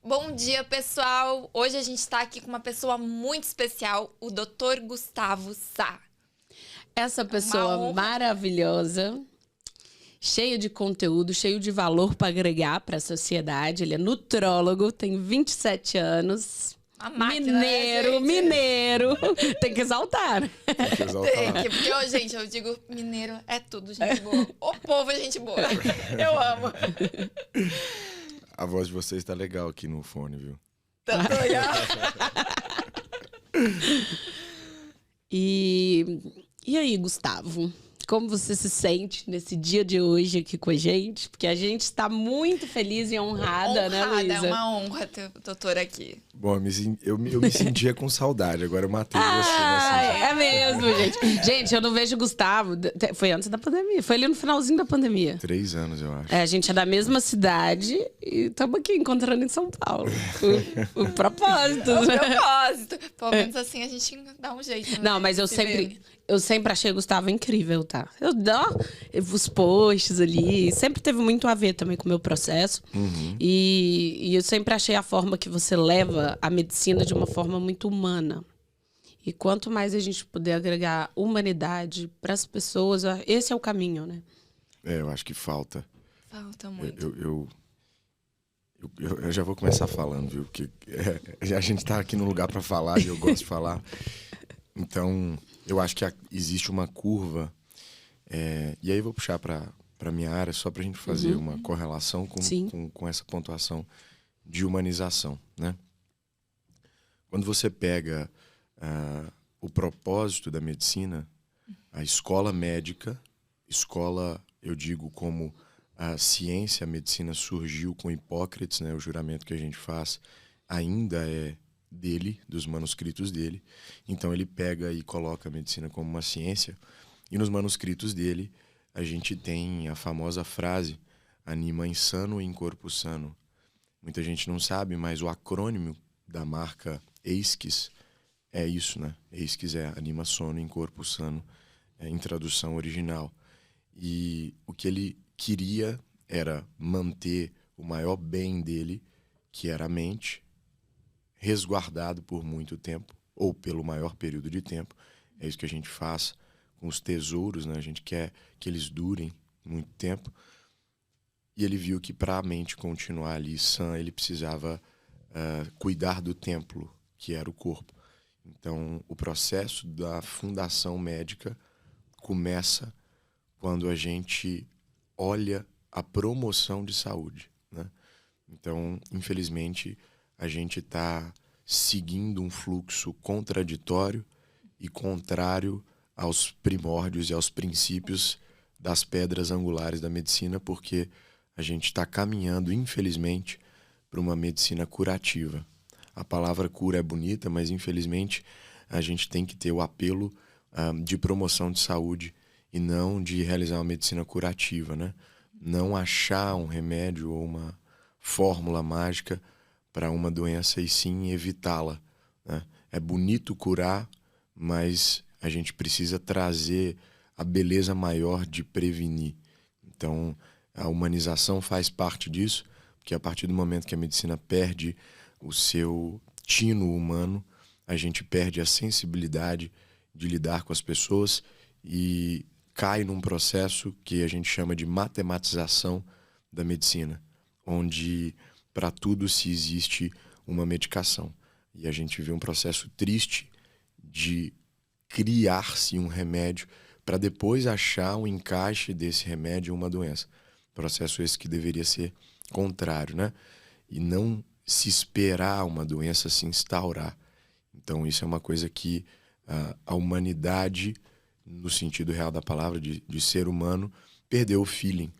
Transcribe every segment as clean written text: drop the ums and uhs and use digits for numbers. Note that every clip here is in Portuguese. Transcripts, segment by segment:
Bom dia, pessoal! Hoje a gente está aqui com uma pessoa muito especial, o Dr. Gustavo Sá. Essa pessoa maravilhosa, cheia de conteúdo, cheio de valor para agregar para a sociedade. Ele é nutrólogo, tem 27 anos. A máquina, mineiro, né, mineiro. Tem que exaltar. Tem que exaltar. Porque, gente, eu digo, mineiro é tudo gente boa. O povo é gente boa. Eu amo. A voz de vocês tá legal aqui no fone, viu? Tá E aí, Gustavo? Como você se sente nesse dia de hoje aqui com a gente? Porque a gente está muito feliz e honrada, né, Luísa? É uma honra ter o doutor aqui. Bom, eu me sentia com saudade, agora eu matei você. É mesmo, gente. Gente, eu não vejo o Gustavo. Foi antes da pandemia, foi ali no finalzinho da pandemia. 3 anos, eu acho. A gente é da mesma cidade e estamos aqui encontrando em São Paulo. O propósito. O propósito. Pelo menos assim a gente dá um jeito. Não, mas eu sempre achei o Gustavo incrível, tá? Os posts ali, sempre teve muito a ver também com o meu processo. Uhum. E eu sempre achei a forma que você leva a medicina de uma forma muito humana. E quanto mais a gente puder agregar humanidade para as pessoas, esse é o caminho, né? Eu acho que falta. Falta muito. Eu já vou começar falando, viu? Porque a gente tá aqui no lugar para falar e eu gosto de falar. Então, eu acho que existe uma curva. E aí eu vou puxar para minha área só para a gente fazer uma correlação com essa pontuação de humanização, né? Quando você pega o propósito da medicina, a escola médica, eu digo como a ciência, a medicina surgiu com Hipócrates, né? O juramento que a gente faz ainda é dele, dos manuscritos dele. Então ele pega e coloca a medicina como uma ciência. E nos manuscritos dele a gente tem a famosa frase anima insano in corpo sano. Muita gente não sabe, mas o acrônimo da marca EISCIS é isso, né? EISCIS é anima sono in corpo sano, em tradução original. E o que ele queria era manter o maior bem dele, que era a mente, resguardado por muito tempo, ou pelo maior período de tempo. É isso que a gente faz com os tesouros, né? A gente quer que eles durem muito tempo. E ele viu que para a mente continuar ali sã, ele precisava cuidar do templo, que era o corpo. Então, o processo da fundação médica começa quando a gente olha a promoção de saúde, né? Então, infelizmente, a gente está seguindo um fluxo contraditório e contrário aos primórdios e aos princípios das pedras angulares da medicina, porque a gente está caminhando, infelizmente, para uma medicina curativa. A palavra cura é bonita, mas infelizmente a gente tem que ter o apelo de promoção de saúde e não de realizar uma medicina curativa, né? Não achar um remédio ou uma fórmula mágica para uma doença e sim evitá-la, né? É bonito curar, mas a gente precisa trazer a beleza maior de prevenir. Então, a humanização faz parte disso, porque a partir do momento que a medicina perde o seu tino humano, a gente perde a sensibilidade de lidar com as pessoas e cai num processo que a gente chama de matematização da medicina, onde para tudo se existe uma medicação. E a gente vê um processo triste de criar-se um remédio para depois achar um encaixe desse remédio em uma doença. Processo esse que deveria ser contrário, né? E não se esperar uma doença se instaurar. Então isso é uma coisa que a humanidade, no sentido real da palavra, de ser humano, perdeu o feeling,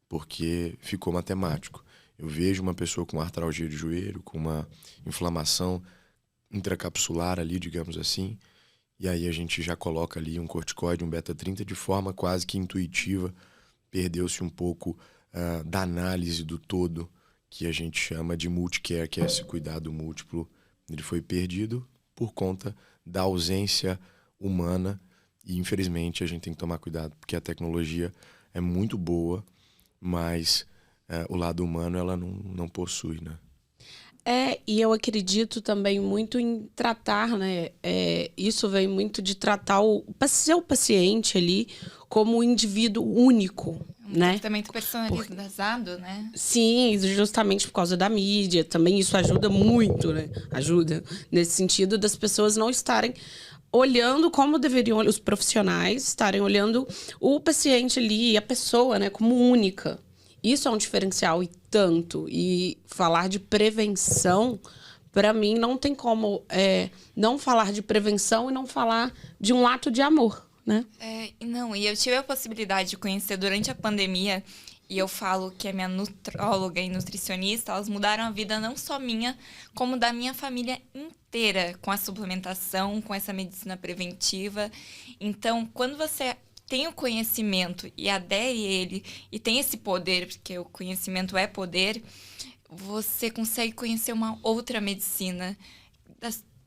porque ficou matemático. Eu vejo uma pessoa com artralgia de joelho, com uma inflamação intracapsular ali, digamos assim, e aí a gente já coloca ali um corticoide, um beta-30 de forma quase que intuitiva. Perdeu-se um pouco da análise do todo, que a gente chama de multicare, que é esse cuidado múltiplo. Ele foi perdido por conta da ausência humana e, infelizmente, a gente tem que tomar cuidado, porque a tecnologia é muito boa, mas o lado humano ela não possui, né? E eu acredito também muito em tratar, né? Isso vem muito de tratar o seu paciente ali como um indivíduo único, né? Tratamento personalizado, né? Sim, justamente por causa da mídia. Também isso ajuda muito, né? Ajuda nesse sentido das pessoas não estarem olhando como deveriam os profissionais estarem olhando o paciente ali, a pessoa, né, como única. Isso é um diferencial e tanto. E falar de prevenção, para mim, não tem como não falar de prevenção e não falar de um ato de amor, né? E eu tive a possibilidade de conhecer durante a pandemia, e eu falo que a minha nutróloga e nutricionista, elas mudaram a vida não só minha, como da minha família inteira, com a suplementação, com essa medicina preventiva. Então, quando você tem o conhecimento e adere a ele, e tem esse poder, porque o conhecimento é poder, você consegue conhecer uma outra medicina.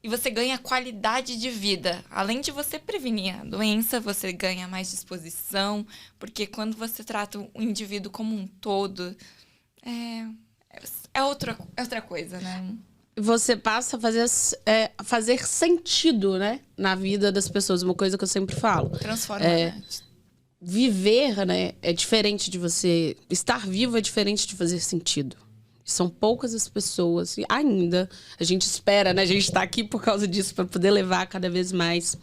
E você ganha qualidade de vida. Além de você prevenir a doença, você ganha mais disposição, porque quando você trata o indivíduo como um todo, é outra coisa, né? Você passa a fazer sentido, né, na vida das pessoas. Uma coisa que eu sempre falo. Transforma, né? Viver, né, é diferente de você... Estar vivo é diferente de fazer sentido. São poucas as pessoas, e ainda a gente espera, né? A gente está aqui por causa disso, para poder levar cada vez mais,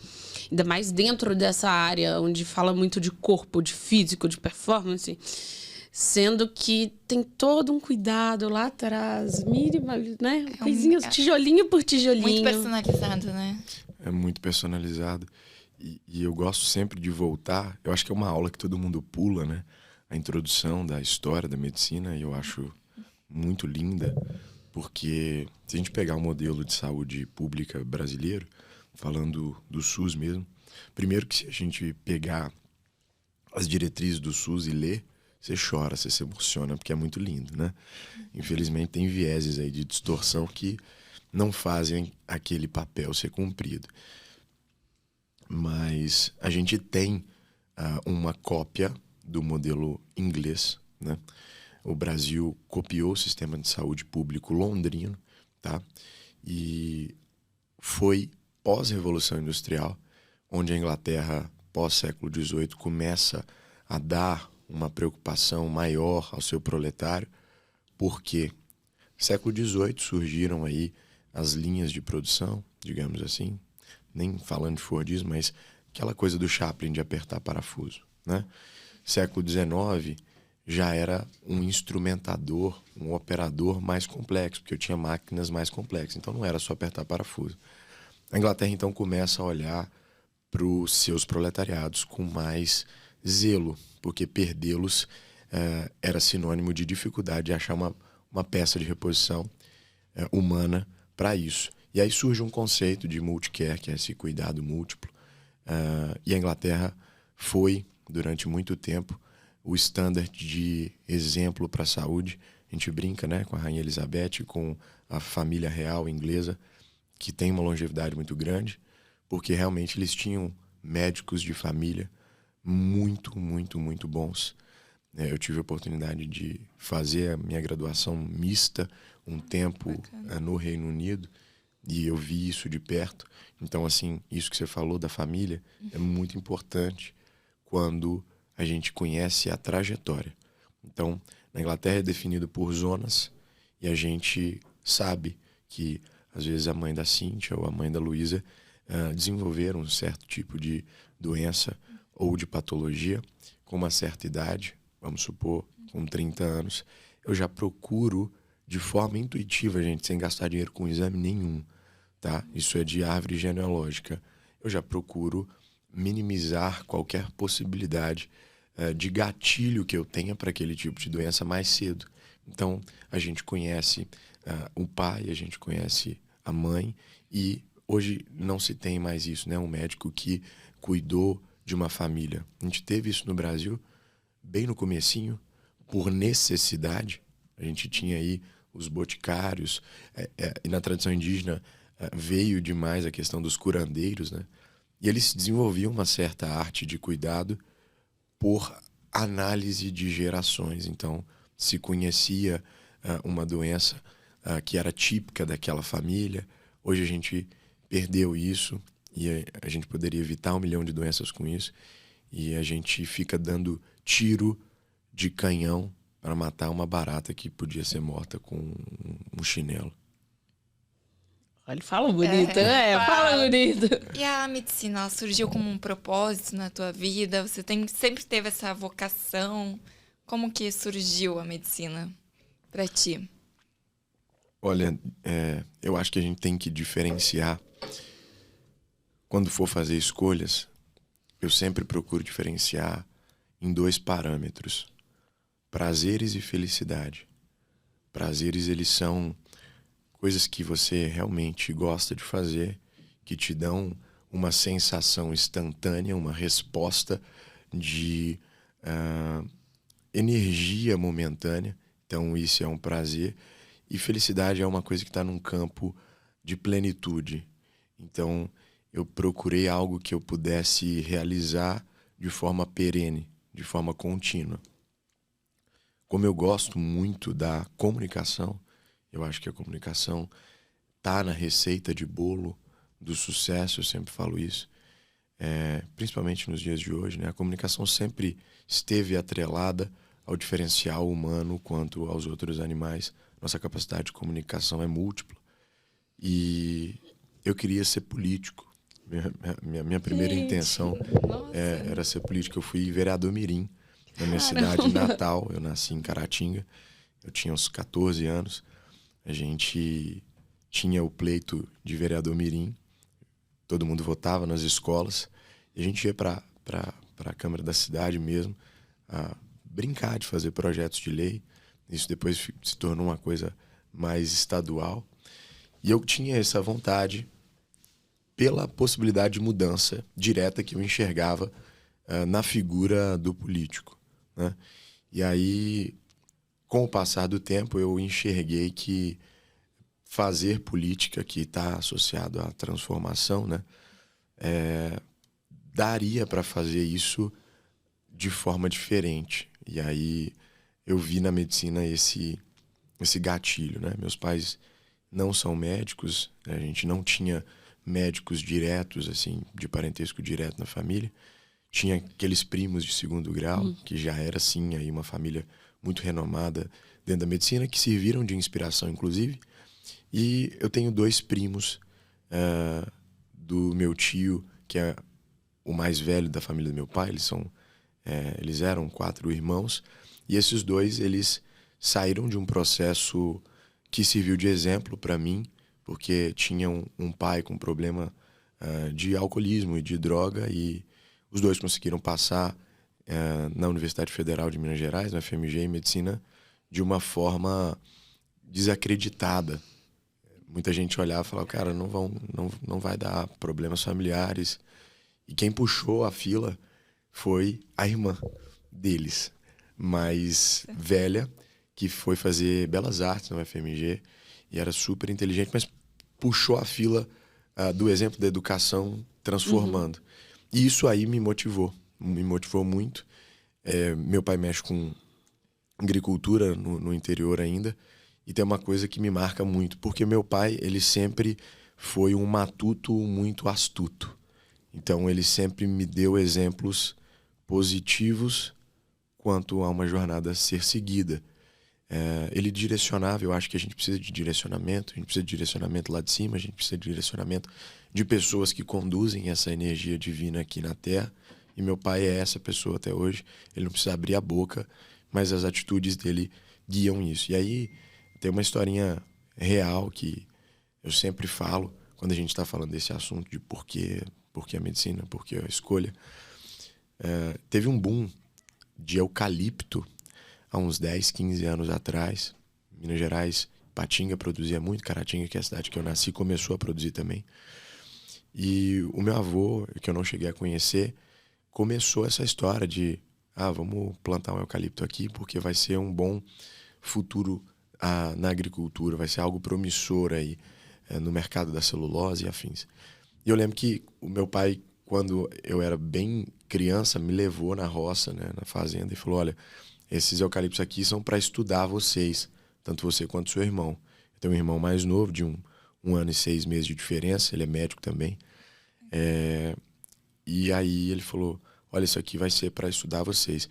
ainda mais dentro dessa área onde fala muito de corpo, de físico, de performance, sendo que tem todo um cuidado lá atrás, mínima, né? Coisinhas, tijolinho por tijolinho. Muito personalizado, né? É muito personalizado. E eu gosto sempre de voltar. Eu acho que é uma aula que todo mundo pula, né? A introdução da história da medicina, e eu acho muito linda, porque se a gente pegar o modelo de saúde pública brasileiro, falando do SUS mesmo, primeiro que se a gente pegar as diretrizes do SUS e ler, você chora, você se emociona, porque é muito lindo, né? Infelizmente tem vieses aí de distorção que não fazem aquele papel ser cumprido. Mas a gente tem uma cópia do modelo inglês, né? O Brasil copiou o sistema de saúde público londrino, tá? E foi pós-Revolução Industrial, onde a Inglaterra, pós-século XVIII, começa a dar uma preocupação maior ao seu proletário, porque no século XVIII surgiram aí as linhas de produção, digamos assim, nem falando de Fordismo, mas aquela coisa do Chaplin de apertar parafuso, né? Século XIX já era um instrumentador, um operador mais complexo, porque eu tinha máquinas mais complexas, então não era só apertar parafuso. A Inglaterra, então, começa a olhar para os seus proletariados com mais zelo, porque perdê-los era sinônimo de dificuldade de achar uma peça de reposição humana para isso. E aí surge um conceito de multicare, que é esse cuidado múltiplo, e a Inglaterra foi, durante muito tempo, o standard de exemplo para a saúde. A gente brinca, né, com a Rainha Elizabeth, com a família real inglesa, que tem uma longevidade muito grande, porque realmente eles tinham médicos de família muito, muito, muito bons. Eu tive a oportunidade de fazer a minha graduação mista um tempo no Reino Unido, e eu vi isso de perto. Então, assim, isso que você falou da família é muito importante quando a gente conhece a trajetória. Então, na Inglaterra é definido por zonas, e a gente sabe que, às vezes, a mãe da Cíntia ou a mãe da Luísa desenvolveram um certo tipo de doença ou de patologia com uma certa idade, vamos supor, com 30 anos. Eu já procuro, de forma intuitiva, gente, sem gastar dinheiro com exame nenhum, tá? Isso é de árvore genealógica. Eu já procuro minimizar qualquer possibilidade de gatilho que eu tenha para aquele tipo de doença mais cedo. Então, a gente conhece o pai, a gente conhece a mãe, e hoje não se tem mais isso, né? Um médico que cuidou de uma família. A gente teve isso no Brasil bem no comecinho, por necessidade. A gente tinha aí os boticários, e na tradição indígena veio demais a questão dos curandeiros, né? E eles desenvolviam uma certa arte de cuidado por análise de gerações. Então, se conhecia uma doença que era típica daquela família. Hoje a gente perdeu isso e a gente poderia evitar 1 milhão de doenças com isso. E a gente fica dando tiro de canhão para matar uma barata que podia ser morta com um chinelo. Olha, fala bonito, fala bonito. E a medicina, ela surgiu como um propósito na tua vida? Você sempre teve essa vocação? Como que surgiu a medicina para ti? Olha, eu acho que a gente tem que diferenciar. Quando for fazer escolhas, eu sempre procuro diferenciar em 2 parâmetros: prazeres e felicidade. Prazeres, eles são coisas que você realmente gosta de fazer, que te dão uma sensação instantânea, uma resposta de energia momentânea. Então, isso é um prazer. E felicidade é uma coisa que está num campo de plenitude. Então, eu procurei algo que eu pudesse realizar de forma perene, de forma contínua. Como eu gosto muito da comunicação, eu acho que a comunicação está na receita de bolo do sucesso, eu sempre falo isso, principalmente nos dias de hoje, né? A comunicação sempre esteve atrelada ao diferencial humano quanto aos outros animais. Nossa capacidade de comunicação é múltipla. E eu queria ser político. Minha primeira intenção era ser político. Eu fui vereador mirim na minha cidade natal. Eu nasci em Caratinga. Eu tinha uns 14 anos. A gente tinha o pleito de vereador mirim. Todo mundo votava nas escolas. E a gente ia para a Câmara da cidade mesmo a brincar de fazer projetos de lei. Isso depois se tornou uma coisa mais estadual. E eu tinha essa vontade pela possibilidade de mudança direta que eu enxergava na figura do político, né? E aí, com o passar do tempo, eu enxerguei que fazer política, que está associado à transformação, né, daria para fazer isso de forma diferente. E aí eu vi na medicina esse gatilho, né? Meus pais não são médicos, a gente não tinha médicos diretos, assim, de parentesco direto na família. Tinha aqueles primos de 2º grau, que já era, sim, aí uma família muito renomada dentro da medicina, que serviram de inspiração, inclusive. E eu tenho 2 primos do meu tio, que é o mais velho da família do meu pai. Eles eram 4 irmãos. E esses 2, eles saíram de um processo que serviu de exemplo para mim, porque tinham um pai com problema de alcoolismo e de droga, e os 2 conseguiram passar na Universidade Federal de Minas Gerais, na FMG, em medicina, de uma forma desacreditada. Muita gente olhava e falava, cara, não vai dar problemas familiares. E quem puxou a fila foi a irmã deles, mais velha, que foi fazer Belas Artes na UFMG e era super inteligente, mas puxou a fila do exemplo da educação transformando. E isso aí me motivou muito. Meu pai mexe com agricultura no interior ainda, e tem uma coisa que me marca muito, porque meu pai, ele sempre foi um matuto muito astuto. Então ele sempre me deu exemplos positivos quanto a uma jornada a ser seguida. Ele direcionava, eu acho que a gente precisa de direcionamento, a gente precisa de direcionamento lá de cima, a gente precisa de direcionamento de pessoas que conduzem essa energia divina aqui na Terra, e meu pai é essa pessoa até hoje. Ele não precisa abrir a boca, mas as atitudes dele guiam isso. E aí tem uma historinha real que eu sempre falo quando a gente está falando desse assunto de por que a medicina, por que a escolha. Teve um boom de eucalipto há uns 10, 15 anos atrás. Minas Gerais, Patinga produzia muito, Caratinga, que é a cidade que eu nasci, começou a produzir também. E o meu avô, que eu não cheguei a conhecer, começou essa história de vamos plantar um eucalipto aqui porque vai ser um bom futuro na agricultura, vai ser algo promissor aí no mercado da celulose e afins. E eu lembro que o meu pai, quando eu era bem criança, me levou na roça, né, na fazenda, e falou, olha, esses eucaliptos aqui são para estudar vocês, tanto você quanto seu irmão. Eu tenho um irmão mais novo, de um ano e 6 meses de diferença. Ele é médico também. E aí ele falou, olha, isso aqui vai ser para estudar vocês.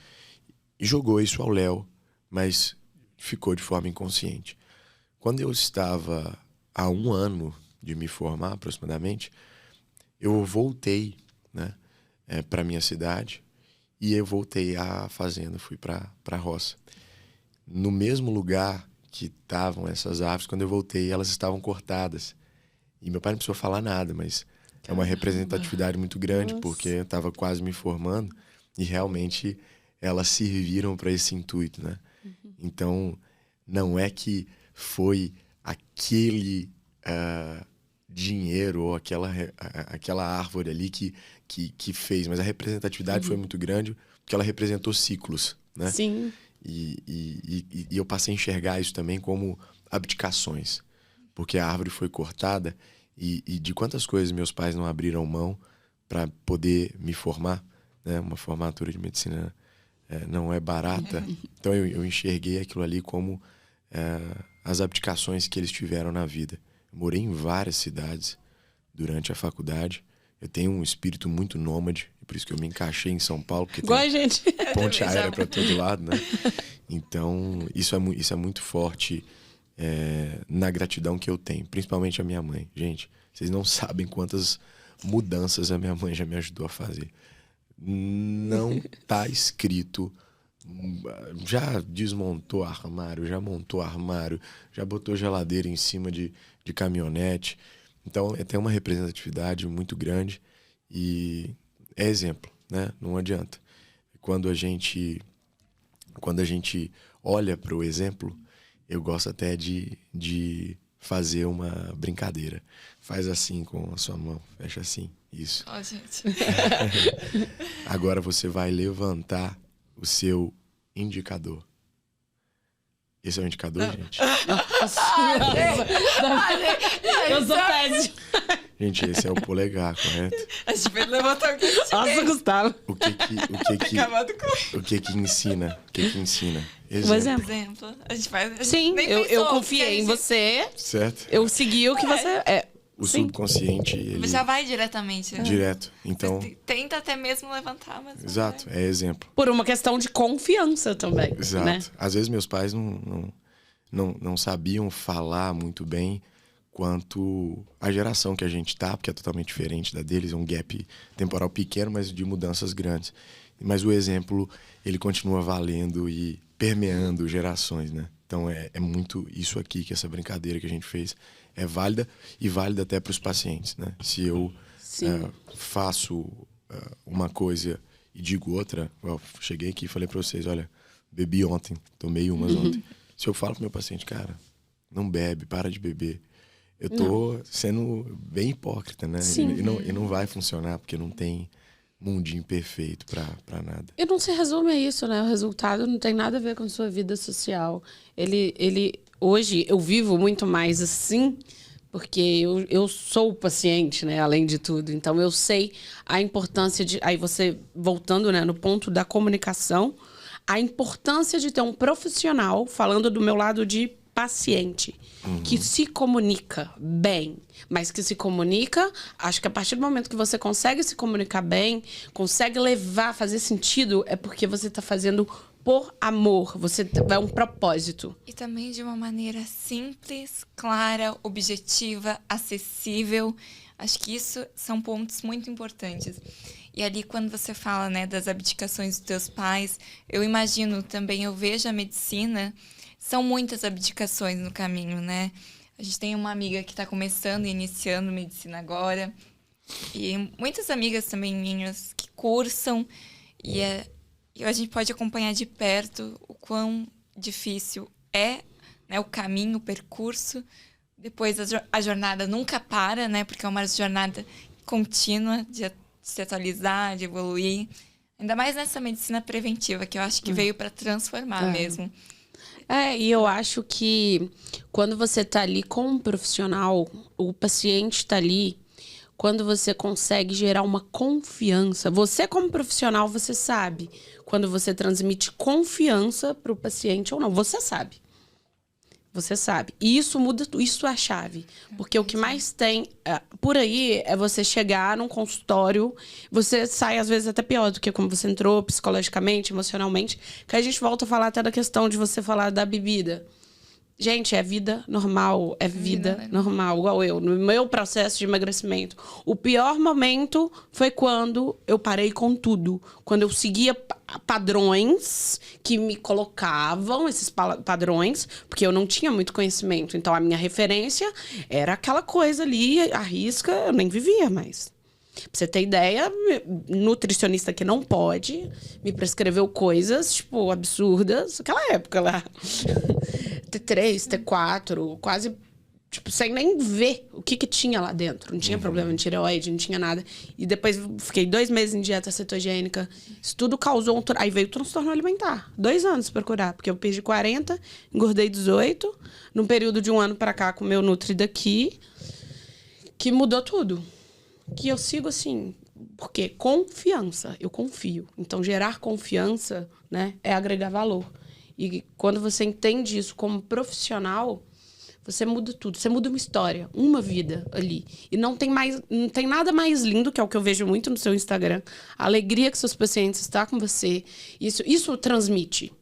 E jogou isso ao Léo, mas ficou de forma inconsciente. Quando eu estava há 1 ano de me formar, aproximadamente, eu voltei, né, para minha cidade, e eu voltei à fazenda, fui para a roça. No mesmo lugar que estavam essas árvores, quando eu voltei, elas estavam cortadas. E meu pai não precisou falar nada, mas é uma representatividade muito grande, porque eu estava quase me formando e realmente elas serviram para esse intuito, né? Então, não é que foi aquele dinheiro ou aquela árvore ali que fez, mas a representatividade foi muito grande porque ela representou ciclos, né? Sim. E eu passei a enxergar isso também como abdicações, porque a árvore foi cortada e de quantas coisas meus pais não abriram mão para poder me formar, né? Uma formatura de medicina não é barata. Então eu enxerguei aquilo ali como as abdicações que eles tiveram na vida. Eu morei em várias cidades durante a faculdade. Eu tenho um espírito muito nômade, por isso que eu me encaixei em São Paulo, porque Igual tem a gente. ponte aérea para todo lado, né? Então, isso é muito forte na gratidão que eu tenho, principalmente a minha mãe. Gente, vocês não sabem quantas mudanças a minha mãe já me ajudou a fazer. Não tá escrito. Já desmontou armário, já montou armário, já botou geladeira em cima de caminhonete. Então, tem uma representatividade muito grande e é exemplo, né? Não adianta. Quando a gente olha para o exemplo, eu gosto até de fazer uma brincadeira. Faz assim com a sua mão, fecha assim, isso. Ó, gente. Agora você vai levantar o seu indicador. Esse é o indicador, gente? Eu sou péssimo. Gente, esse é o polegar, correto? A gente vai levantar o que Nossa, Gustavo. O que que ensina? O que que ensina? Um exemplo. exemplo. A gente faz. Sim, nem eu pensou, confiei em porque a você. Certo? Eu segui o que você... O Sim. subconsciente, ele... Já vai diretamente. Né? Direto. Então, Tenta até mesmo levantar, mas. exato, é exemplo. Por uma questão de confiança também. Exato. Né? Às vezes meus pais não sabiam falar muito bem quanto a geração que a gente tá, porque é totalmente diferente da deles, é um gap temporal pequeno, mas de mudanças grandes. Mas o exemplo, ele continua valendo e permeando gerações, né? Então é muito isso aqui, que essa brincadeira que a gente fez é válida e válida até para os pacientes, né? Se eu faço uma coisa e digo outra, eu cheguei aqui e falei para vocês, olha, bebi ontem, tomei umas ontem. Se eu falo pro meu paciente, cara, não bebe, para de beber, eu tô sendo bem hipócrita, né? E não vai funcionar, porque não tem mundinho perfeito pra nada. E não se resume a isso, né? O resultado não tem nada a ver com a sua vida social. Hoje, eu vivo muito mais assim, porque eu sou paciente, né? Além de tudo. Então, eu sei a importância de... Aí você, voltando, né, no ponto da comunicação, a importância de ter um profissional, falando do meu lado de paciente, que se comunica bem, mas que se comunica, acho que a partir do momento que você consegue se comunicar bem, consegue levar, fazer sentido, é porque você está fazendo por amor, é um propósito. E também de uma maneira simples, clara, objetiva, acessível. Acho que isso são pontos muito importantes. E ali, quando você fala, né, das abdicações dos teus pais, eu imagino também, eu vejo a medicina, são muitas abdicações no caminho, né? A gente tem uma amiga que está começando e iniciando medicina agora. E muitas amigas também minhas que cursam. E a gente pode acompanhar de perto o quão difícil é, né, o caminho, o percurso. Depois a jornada nunca para, né? Porque é uma jornada contínua de se atualizar, de evoluir. Ainda mais nessa medicina preventiva, que eu acho que veio para transformar mesmo. E eu acho que quando você tá ali com um profissional, o paciente tá ali, quando você consegue gerar uma confiança, você como profissional, você sabe quando você transmite confiança pro paciente ou não, você sabe. Você sabe. E isso muda, isso é a chave. Porque o que mais tem por aí é você chegar num consultório, você sai às vezes até pior do que como você entrou psicologicamente, emocionalmente, que a gente volta a falar até da questão de você falar da bebida. Gente, é vida normal, é vida normal, igual eu. No meu processo de emagrecimento, o pior momento foi quando eu parei com tudo. Quando eu seguia padrões que me colocavam, esses padrões, porque eu não tinha muito conhecimento. Então, a minha referência era aquela coisa ali, a risca, eu nem vivia mais. Pra você ter ideia, nutricionista que não pode me prescreveu coisas, tipo, absurdas. Aquela época lá. T3, T4, quase, tipo, sem nem ver o que tinha lá dentro. Não tinha problema de tireoide, não tinha nada. E depois fiquei 2 meses em dieta cetogênica. Isso tudo causou Aí veio o transtorno alimentar. 2 anos pra curar, porque eu perdi 40, engordei 18. Num período de 1 ano pra cá com o meu Nutri daqui, que mudou tudo. Que eu sigo assim, porque confiança, eu confio. Então, gerar confiança, né, é agregar valor. E quando você entende isso como profissional, você muda tudo. Você muda uma história, uma vida ali. E não tem nada mais lindo, que é o que eu vejo muito no seu Instagram, a alegria que seus pacientes estão com você. Isso transmite.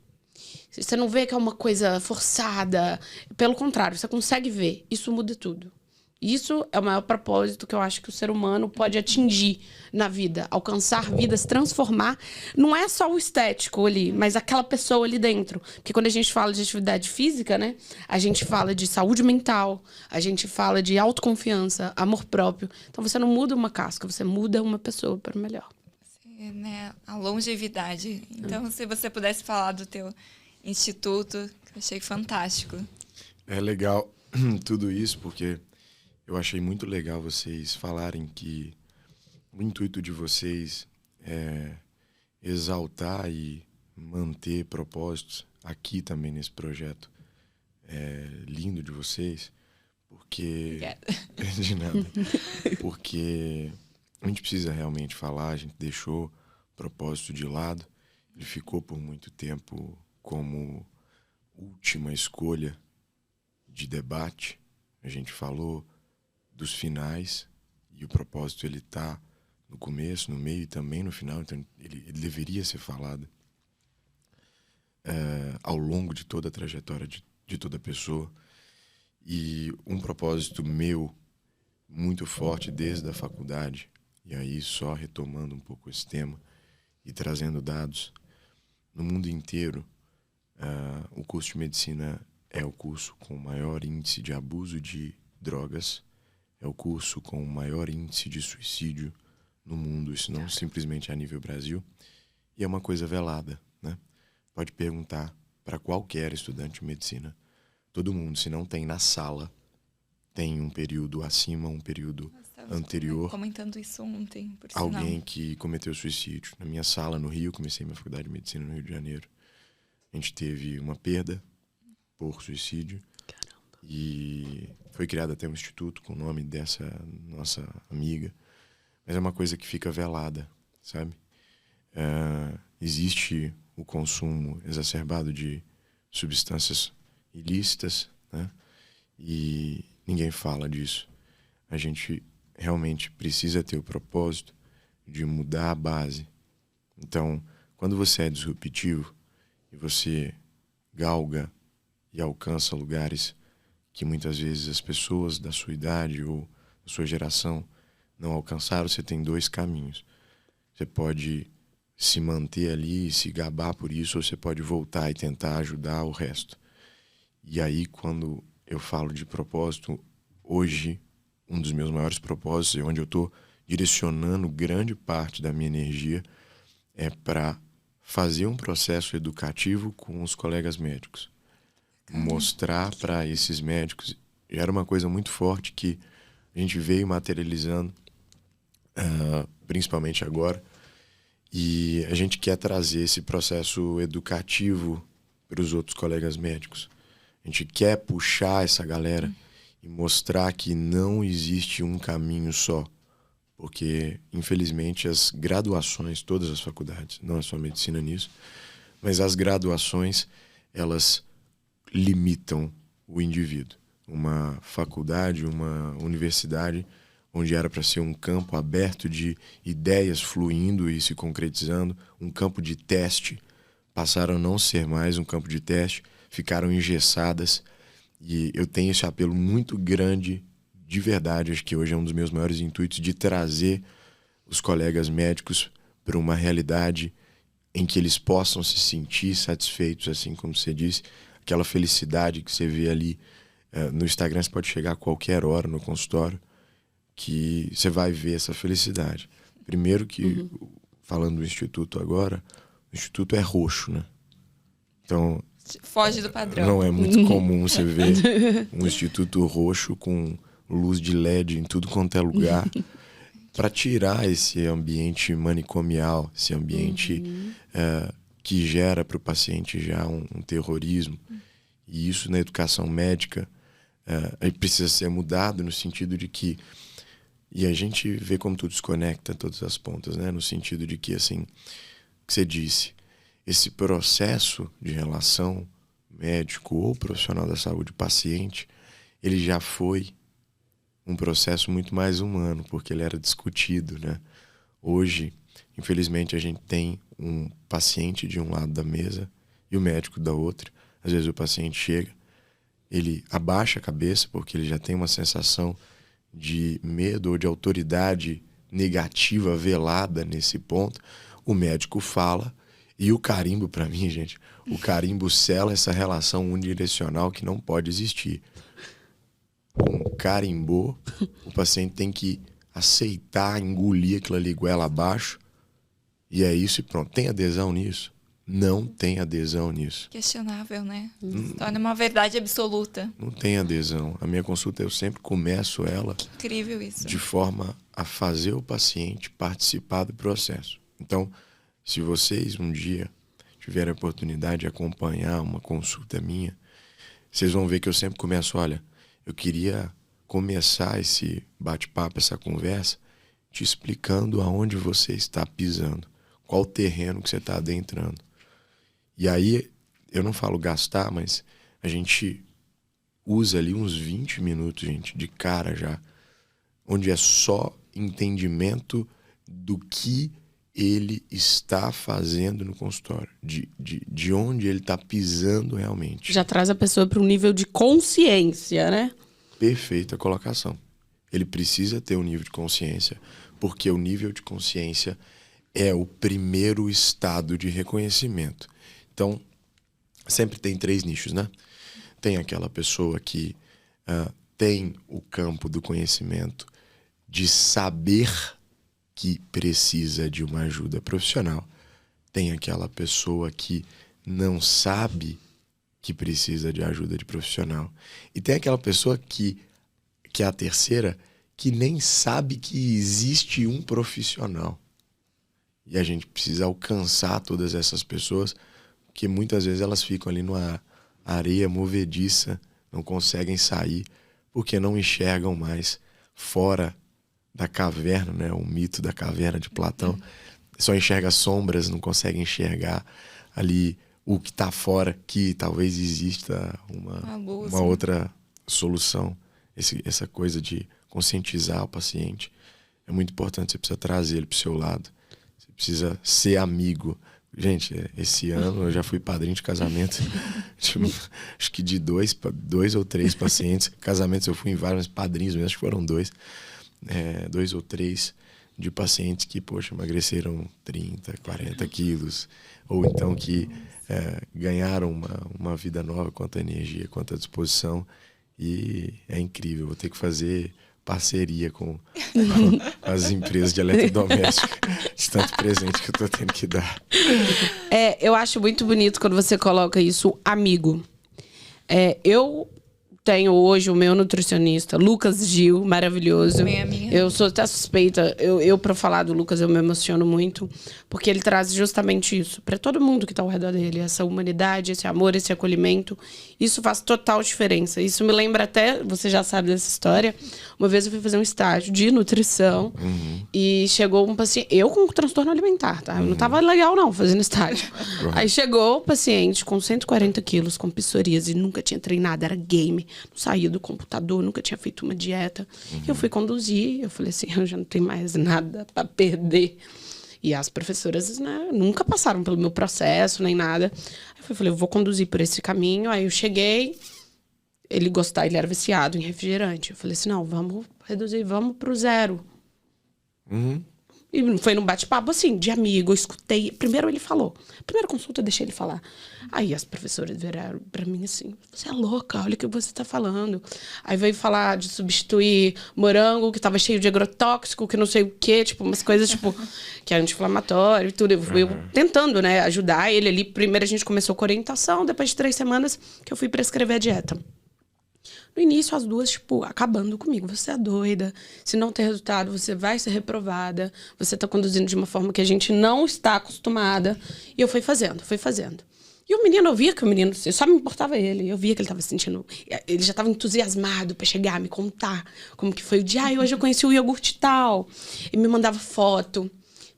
Você não vê que é uma coisa forçada. Pelo contrário, você consegue ver. Isso muda tudo. Isso é o maior propósito que eu acho que o ser humano pode atingir na vida. Alcançar vidas, transformar. Não é só o estético ali, mas aquela pessoa ali dentro. Porque quando a gente fala de atividade física, né? A gente fala de saúde mental, a gente fala de autoconfiança, amor próprio. Então você não muda uma casca, você muda uma pessoa para o melhor. Né? A longevidade. Então, se você pudesse falar do teu instituto, que eu achei fantástico. É legal tudo isso, porque eu achei muito legal vocês falarem que o intuito de vocês é exaltar e manter propósitos aqui também nesse projeto lindo de vocês, porque... De nada. Porque a gente precisa realmente falar, a gente deixou o propósito de lado, ele ficou por muito tempo como última escolha de debate. A gente falou dos finais, e o propósito ele tá no começo, no meio e também no final, então ele deveria ser falado ao longo de toda a trajetória de toda pessoa. E um propósito meu muito forte desde a faculdade, e aí só retomando um pouco esse tema e trazendo dados, no mundo inteiro o curso de medicina é o curso com maior índice de abuso de drogas, é o curso com o maior índice de suicídio no mundo, isso não simplesmente a nível Brasil, e é uma coisa velada, né? Pode perguntar para qualquer estudante de medicina, todo mundo, se não tem na sala, tem um período acima, um período anterior, comentando isso ontem, por alguém sinal. que cometeu suicídio. Na minha sala no Rio, comecei minha faculdade de medicina no Rio de Janeiro, a gente teve uma perda por suicídio. E foi criado até um instituto com o nome dessa nossa amiga. Mas é uma coisa que fica velada, sabe? Existe o consumo exacerbado de substâncias ilícitas, né? E ninguém fala disso. A gente realmente precisa ter o propósito de mudar a base. Então, quando você é disruptivo e você galga e alcança lugares que muitas vezes as pessoas da sua idade ou da sua geração não alcançaram, você tem 2 caminhos. Você pode se manter ali e se gabar por isso, ou você pode voltar e tentar ajudar o resto. E aí, quando eu falo de propósito, hoje, um dos meus maiores propósitos, onde eu estou direcionando grande parte da minha energia, é para fazer um processo educativo com os colegas médicos. Mostrar para esses médicos, já era uma coisa muito forte que a gente veio materializando, principalmente agora, e a gente quer trazer esse processo educativo para os outros colegas médicos. A gente quer puxar essa galera e mostrar que não existe um caminho só, porque infelizmente as graduações, todas as faculdades, não é só medicina nisso, mas as graduações, elas limitam o indivíduo. Uma faculdade, uma universidade, onde era para ser um campo aberto de ideias fluindo e se concretizando, um campo de teste, passaram a não ser mais um campo de teste, ficaram engessadas. E eu tenho esse apelo muito grande, de verdade, acho que hoje é um dos meus maiores intuitos, de trazer os colegas médicos para uma realidade em que eles possam se sentir satisfeitos, assim como você disse, aquela felicidade que você vê ali no Instagram. Você pode chegar a qualquer hora no consultório que você vai ver essa felicidade. Primeiro que, falando do Instituto agora, o Instituto é roxo, né? Então, foge do padrão. não é muito comum você ver um Instituto roxo com luz de LED em tudo quanto é lugar, para tirar esse ambiente manicomial, esse ambiente que gera para o paciente já um terrorismo. E isso na educação médica precisa ser mudado no sentido de que, e a gente vê como tudo se conecta, todas as pontas, né? No sentido de que, assim, que você disse, esse processo de relação médico ou profissional da saúde paciente, ele já foi um processo muito mais humano, porque ele era discutido, né? Hoje, infelizmente, a gente tem um paciente de um lado da mesa e o médico da outra. Às vezes o paciente chega, ele abaixa a cabeça porque ele já tem uma sensação de medo ou de autoridade negativa velada nesse ponto. O médico fala e o carimbo, para mim, gente, o carimbo sela essa relação unidirecional que não pode existir. Com carimbou, o paciente tem que aceitar, engolir aquilo ali goela abaixo, e é isso e pronto. Tem adesão nisso? Não tem adesão nisso. Questionável, né? Se torna uma verdade absoluta. Não tem adesão. A minha consulta, eu sempre começo ela Que incrível isso. de forma a fazer o paciente participar do processo. Então, se vocês um dia tiverem a oportunidade de acompanhar uma consulta minha, vocês vão ver que eu sempre começo, olha, eu queria começar esse bate-papo, essa conversa, te explicando aonde você está pisando, qual terreno que você está adentrando. E aí, eu não falo gastar, mas a gente usa ali uns 20 minutos, gente, de cara já, onde é só entendimento do que ele está fazendo no consultório, de onde ele está pisando realmente. Já traz a pessoa para um nível de consciência, né? Perfeita colocação. Ele precisa ter um nível de consciência, porque o nível de consciência é o primeiro estado de reconhecimento. Então, sempre tem 3 nichos, né? Tem aquela pessoa que tem o campo do conhecimento de saber que precisa de uma ajuda profissional. Tem aquela pessoa que não sabe que precisa de ajuda de profissional. E tem aquela pessoa que é a terceira, que nem sabe que existe um profissional. E a gente precisa alcançar todas essas pessoas, porque muitas vezes elas ficam ali numa areia movediça, não conseguem sair, porque não enxergam mais fora da caverna, né? O mito da caverna de Platão. Só enxerga sombras, não consegue enxergar ali o que está fora, que talvez exista uma outra solução. Essa coisa de conscientizar o paciente é muito importante. Você precisa trazer ele para o seu lado. Você precisa ser amigo. Gente, esse ano eu já fui padrinho de casamento. Acho que de 2 ou 3 pacientes. Casamentos eu fui em vários, padrinhos mesmo, acho que foram 2. 2 ou 3 de pacientes que, poxa, emagreceram 30, 40 quilos. Ou então que ganharam uma vida nova quanto à energia, quanto à disposição. E é incrível. Vou ter que fazer parceria com as empresas de eletrodoméstico de tanto presente que eu tô tendo que dar. Eu acho muito bonito quando você coloca isso, amigo. Eu tenho hoje o meu nutricionista, Lucas Gil, maravilhoso. Também é minha. Eu sou até suspeita. Eu para falar do Lucas, eu me emociono muito, porque ele traz justamente isso para todo mundo que tá ao redor dele, essa humanidade, esse amor, esse acolhimento. Isso faz total diferença. Isso me lembra até, você já sabe dessa história, uma vez eu fui fazer um estágio de nutrição e chegou um paciente, eu com transtorno alimentar, tá? Eu não tava legal não fazendo estágio. Aí chegou o paciente com 140 quilos, com psoríase, nunca tinha treinado, era game, não saía do computador, nunca tinha feito uma dieta. Eu fui conduzir, eu falei assim, eu já não tenho mais nada para perder. E as professoras, né, nunca passaram pelo meu processo, nem nada. Aí eu falei, eu vou conduzir por esse caminho. Aí eu cheguei, ele era viciado em refrigerante. Eu falei assim, não, vamos reduzir, vamos pro 0. E foi num bate-papo, assim, de amigo. Eu escutei. Primeiro ele falou. Primeira consulta, eu deixei ele falar. Aí as professoras viraram pra mim assim, você é louca, olha o que você tá falando. Aí veio falar de substituir morango, que tava cheio de agrotóxico, que não sei o quê. Tipo, umas coisas, tipo, que é anti-inflamatório e tudo. Eu tentando, né, ajudar ele ali. Primeiro a gente começou com orientação, depois de 3 semanas que eu fui prescrever a dieta. No início, as duas, tipo, acabando comigo. Você é doida. Se não ter resultado, você vai ser reprovada. Você tá conduzindo de uma forma que a gente não está acostumada. E eu fui fazendo. E o menino, eu via que o menino, só me importava ele. Eu via que ele tava sentindo... Ele já tava entusiasmado pra chegar, me contar como que foi o dia. Hoje eu conheci o iogurte tal. E me mandava foto.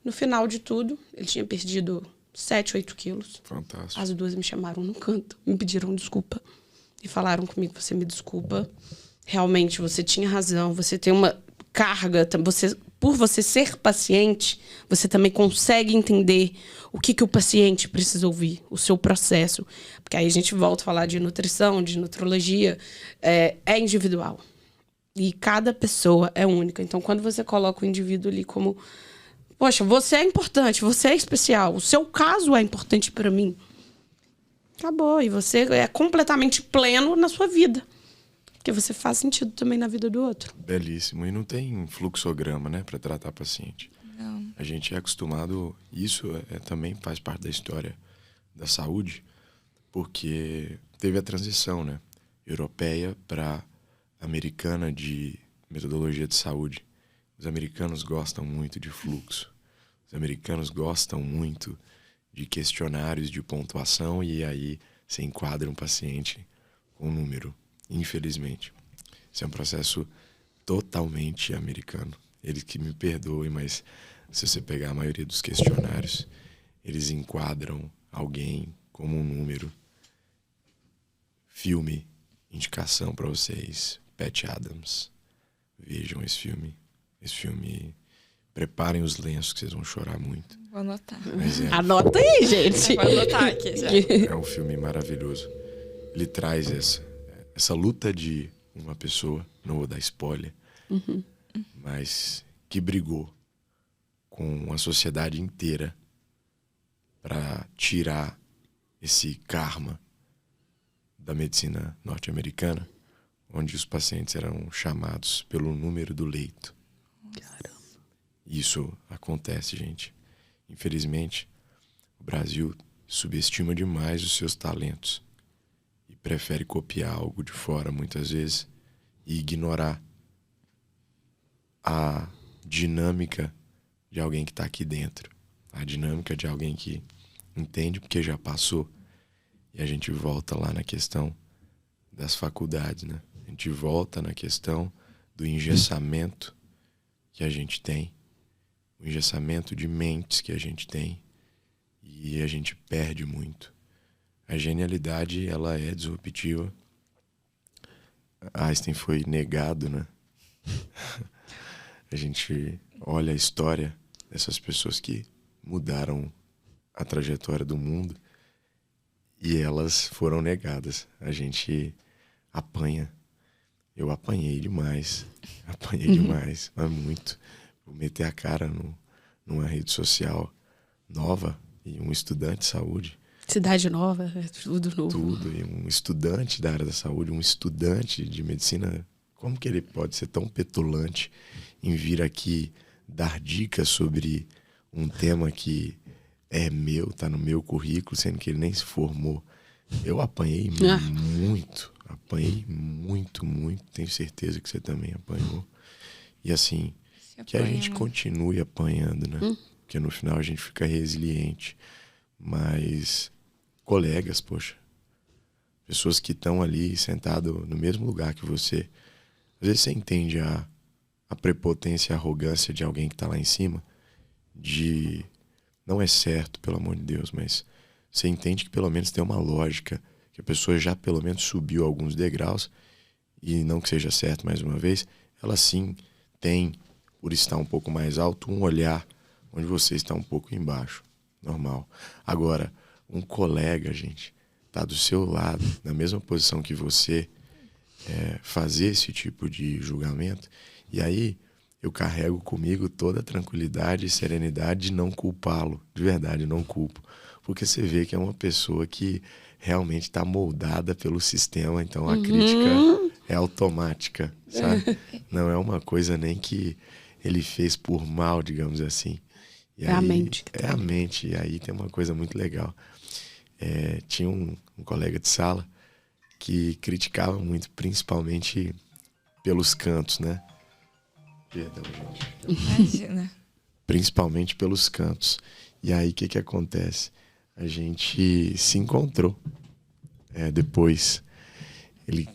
No final de tudo, ele tinha perdido 7, 8 quilos. Fantástico. As duas me chamaram no canto, me pediram desculpa. E falaram comigo, você me desculpa, realmente você tinha razão, você tem uma carga, por você ser paciente, você também consegue entender o que o paciente precisa ouvir, o seu processo. Porque aí a gente volta a falar de nutrição, de nutrologia, é individual. E cada pessoa é única. Então, quando você coloca o indivíduo ali como, poxa, você é importante, você é especial, o seu caso é importante para mim. Acabou. E você é completamente pleno na sua vida. Porque você faz sentido também na vida do outro. Belíssimo. E não tem fluxograma, né, para tratar paciente. Não. A gente é acostumado... Isso também faz parte da história da saúde, porque teve a transição, né, europeia para americana de metodologia de saúde. Os americanos gostam muito de fluxo. Os americanos gostam muito de questionários de pontuação e aí você enquadra um paciente com um número, infelizmente. Isso é um processo totalmente americano. Eles que me perdoem, mas se você pegar a maioria dos questionários, eles enquadram alguém como um número. Filme, indicação para vocês, Patch Adams. Vejam esse filme. Esse filme, preparem os lenços que vocês vão chorar muito. Vou anotar. Anota aí, gente. Vou anotar aqui já. É um filme maravilhoso. Ele traz essa luta de uma pessoa, não vou dar spoiler, mas que brigou com a sociedade inteira para tirar esse karma da medicina norte-americana, onde os pacientes eram chamados pelo número do leito. Caramba. Isso acontece, gente. Infelizmente, o Brasil subestima demais os seus talentos e prefere copiar algo de fora, muitas vezes, e ignorar a dinâmica de alguém que está aqui dentro, a dinâmica de alguém que entende porque já passou. E a gente volta lá na questão das faculdades, né? A gente volta na questão do engessamento que a gente tem, o engessamento de mentes que a gente tem, e a gente perde muito. A genialidade, ela é disruptiva. Einstein foi negado, né? A gente olha a história dessas pessoas que mudaram a trajetória do mundo e elas foram negadas. A gente apanha. Eu apanhei demais. Mas muito. Vou meter a cara numa rede social nova e um estudante de saúde. Cidade nova, é tudo novo. Tudo. E um estudante da área da saúde, um estudante de medicina. Como que ele pode ser tão petulante em vir aqui dar dicas sobre um tema que é meu, tá no meu currículo, sendo que ele nem se formou? Eu apanhei muito. Apanhei muito, muito. Tenho certeza que você também apanhou. E assim, que a gente continue apanhando, né? Porque no final a gente fica resiliente. Mas colegas, poxa. Pessoas que estão ali sentado no mesmo lugar que você. Às vezes você entende a prepotência e a arrogância de alguém que está lá em cima. Não é certo, pelo amor de Deus, mas você entende que pelo menos tem uma lógica, que a pessoa já pelo menos subiu alguns degraus, e não que seja certo mais uma vez, ela sim tem, por estar um pouco mais alto, um olhar onde você está um pouco embaixo. Normal. Agora, um colega, gente, tá do seu lado, na mesma posição que você, fazer esse tipo de julgamento, e aí eu carrego comigo toda a tranquilidade e serenidade de não culpá-lo. De verdade, não culpo. Porque você vê que é uma pessoa que realmente está moldada pelo sistema, então a crítica é automática, sabe? Não é uma coisa nem que ele fez por mal, digamos assim. E é aí, a mente. É a mente. E aí tem uma coisa muito legal. Tinha um colega de sala que criticava muito, principalmente pelos cantos, né? Perdão, gente. Imagina. Principalmente pelos cantos. E aí, o que acontece? A gente se encontrou depois. Ele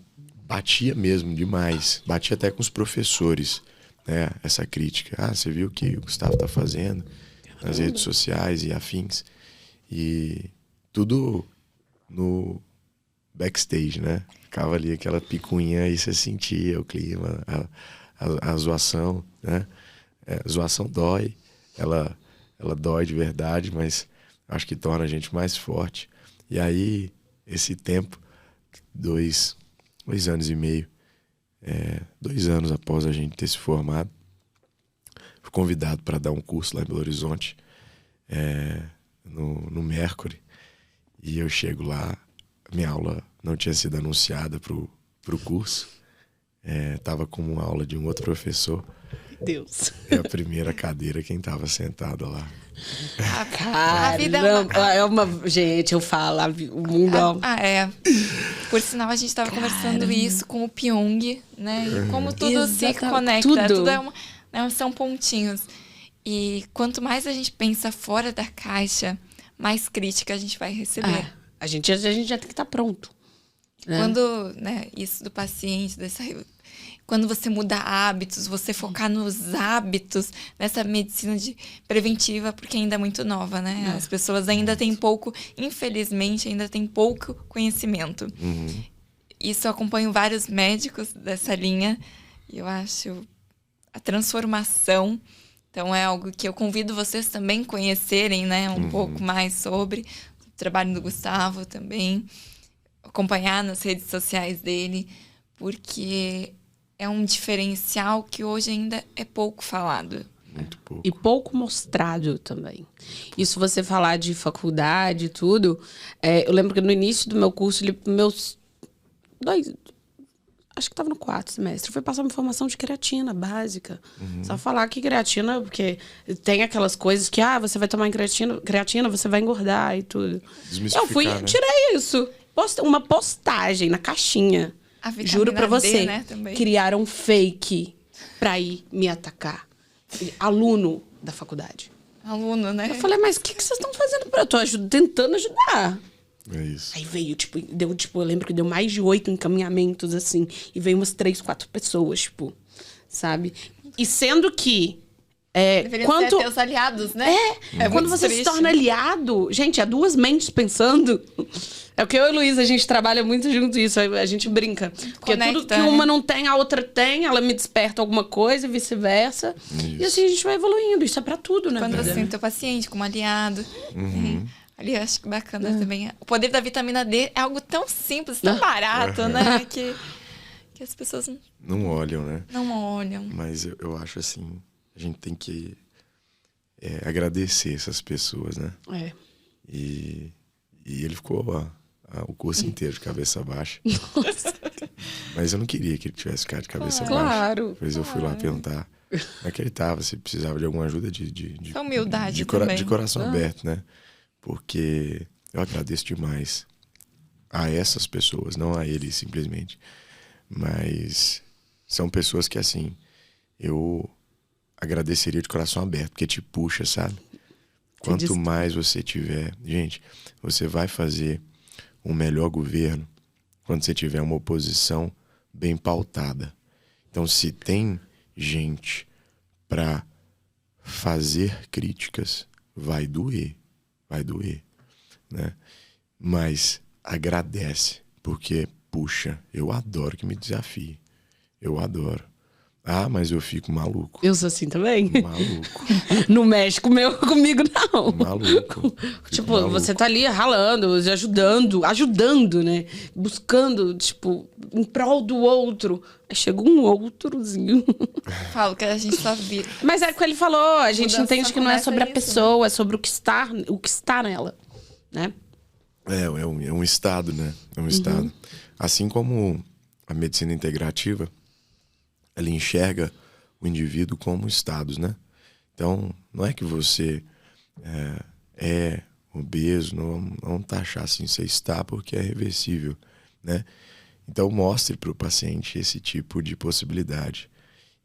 batia mesmo demais. Batia até com os professores, né? Essa crítica. Ah, você viu o que o Gustavo tá fazendo nas redes sociais e afins. E tudo no backstage, né? Ficava ali aquela picuinha e você sentia o clima, a zoação, né? A zoação dói, ela dói de verdade, mas acho que torna a gente mais forte. E aí, esse tempo, 2 anos e meio, 2 anos após a gente ter se formado, fui convidado para dar um curso lá em Belo Horizonte, no Mercury, e eu chego lá, minha aula não tinha sido anunciada pro curso, tava com uma aula de um outro professor. Deus. É a primeira cadeira quem tava sentado lá. A vida Gente, eu falo, o mundo Por sinal, a gente estava conversando isso com o Pyong, né? E como tudo se conecta, tudo são pontinhos. E quanto mais a gente pensa fora da caixa, mais crítica a gente vai receber. A gente já tem que estar pronto. Né? Quando, isso do paciente, quando você muda hábitos, você focar nos hábitos, nessa medicina preventiva, porque ainda é muito nova, né? As pessoas ainda têm pouco, infelizmente, ainda têm pouco conhecimento. Isso eu acompanho vários médicos dessa linha, e eu acho a transformação. Então é algo que eu convido vocês também conhecerem, né? Um pouco mais sobre o trabalho do Gustavo também, acompanhar nas redes sociais dele, porque é um diferencial que hoje ainda é pouco falado. Muito pouco. E pouco mostrado também. Isso você falar de faculdade e tudo, eu lembro que no início do meu curso, acho que estava no 4º semestre, foi passar uma informação de creatina básica. Só falar que creatina, porque tem aquelas coisas que, você vai tomar creatina, você vai engordar e tudo. Eu fui, tirei isso. Uma postagem na caixinha. Juro pra você, né, criaram fake pra ir me atacar. Aluno da faculdade. Aluno, né? Eu falei, mas o que vocês estão fazendo? Eu tô tentando ajudar. É isso. Aí veio, eu lembro que deu mais de 8 encaminhamentos, assim. E veio umas 3, 4 pessoas, sabe? E sendo que... Deveriam ser teus aliados, né? Quando você se torna aliado... Gente, há 2 mentes pensando... É o que eu e a Luísa, a gente trabalha muito junto isso. A gente brinca. Porque tudo que uma não tem, a outra tem. Ela me desperta alguma coisa e vice-versa. E assim a gente vai evoluindo. Isso é pra tudo, né? Quando você tem teu paciente como aliado. Ali eu acho que bacana também. O poder da vitamina D é algo tão simples, tão barato, né? Que as pessoas não olham, né? Não olham. Mas eu acho assim, a gente tem que agradecer essas pessoas, né? E ele ficou o curso inteiro de cabeça baixa. Mas eu não queria que ele tivesse ficado de cabeça baixa. Claro. Depois eu fui lá perguntar como é que ele tava, se precisava de alguma ajuda de humildade de coração aberto, né? Porque eu agradeço demais a essas pessoas, não a ele simplesmente. Mas são pessoas que, assim, eu agradeceria de coração aberto, porque te puxa, sabe? Quanto mais você tiver... Gente, você vai fazer um melhor governo quando você tiver uma oposição bem pautada. Então, se tem gente para fazer críticas, vai doer, né? Mas agradece, porque, puxa, eu adoro que me desafie. Eu adoro. Ah, mas eu fico maluco. Eu sou assim também? Maluco. Não mexe comigo, não. Maluco. Tipo, maluco. você tá ali ralando, ajudando, né? Buscando, tipo, em prol do outro. Aí chega um outrozinho. Falo que a gente só vira. Mas é o que ele falou, a gente Mudança entende que não é começa sobre a isso, pessoa, é sobre o que está nela, né? É um estado, né? É um estado. Assim como a medicina integrativa, ela enxerga o indivíduo como estados, né? Então, não é que você é obeso, não taxar assim, você está porque é reversível, né? Então, mostre para o paciente esse tipo de possibilidade.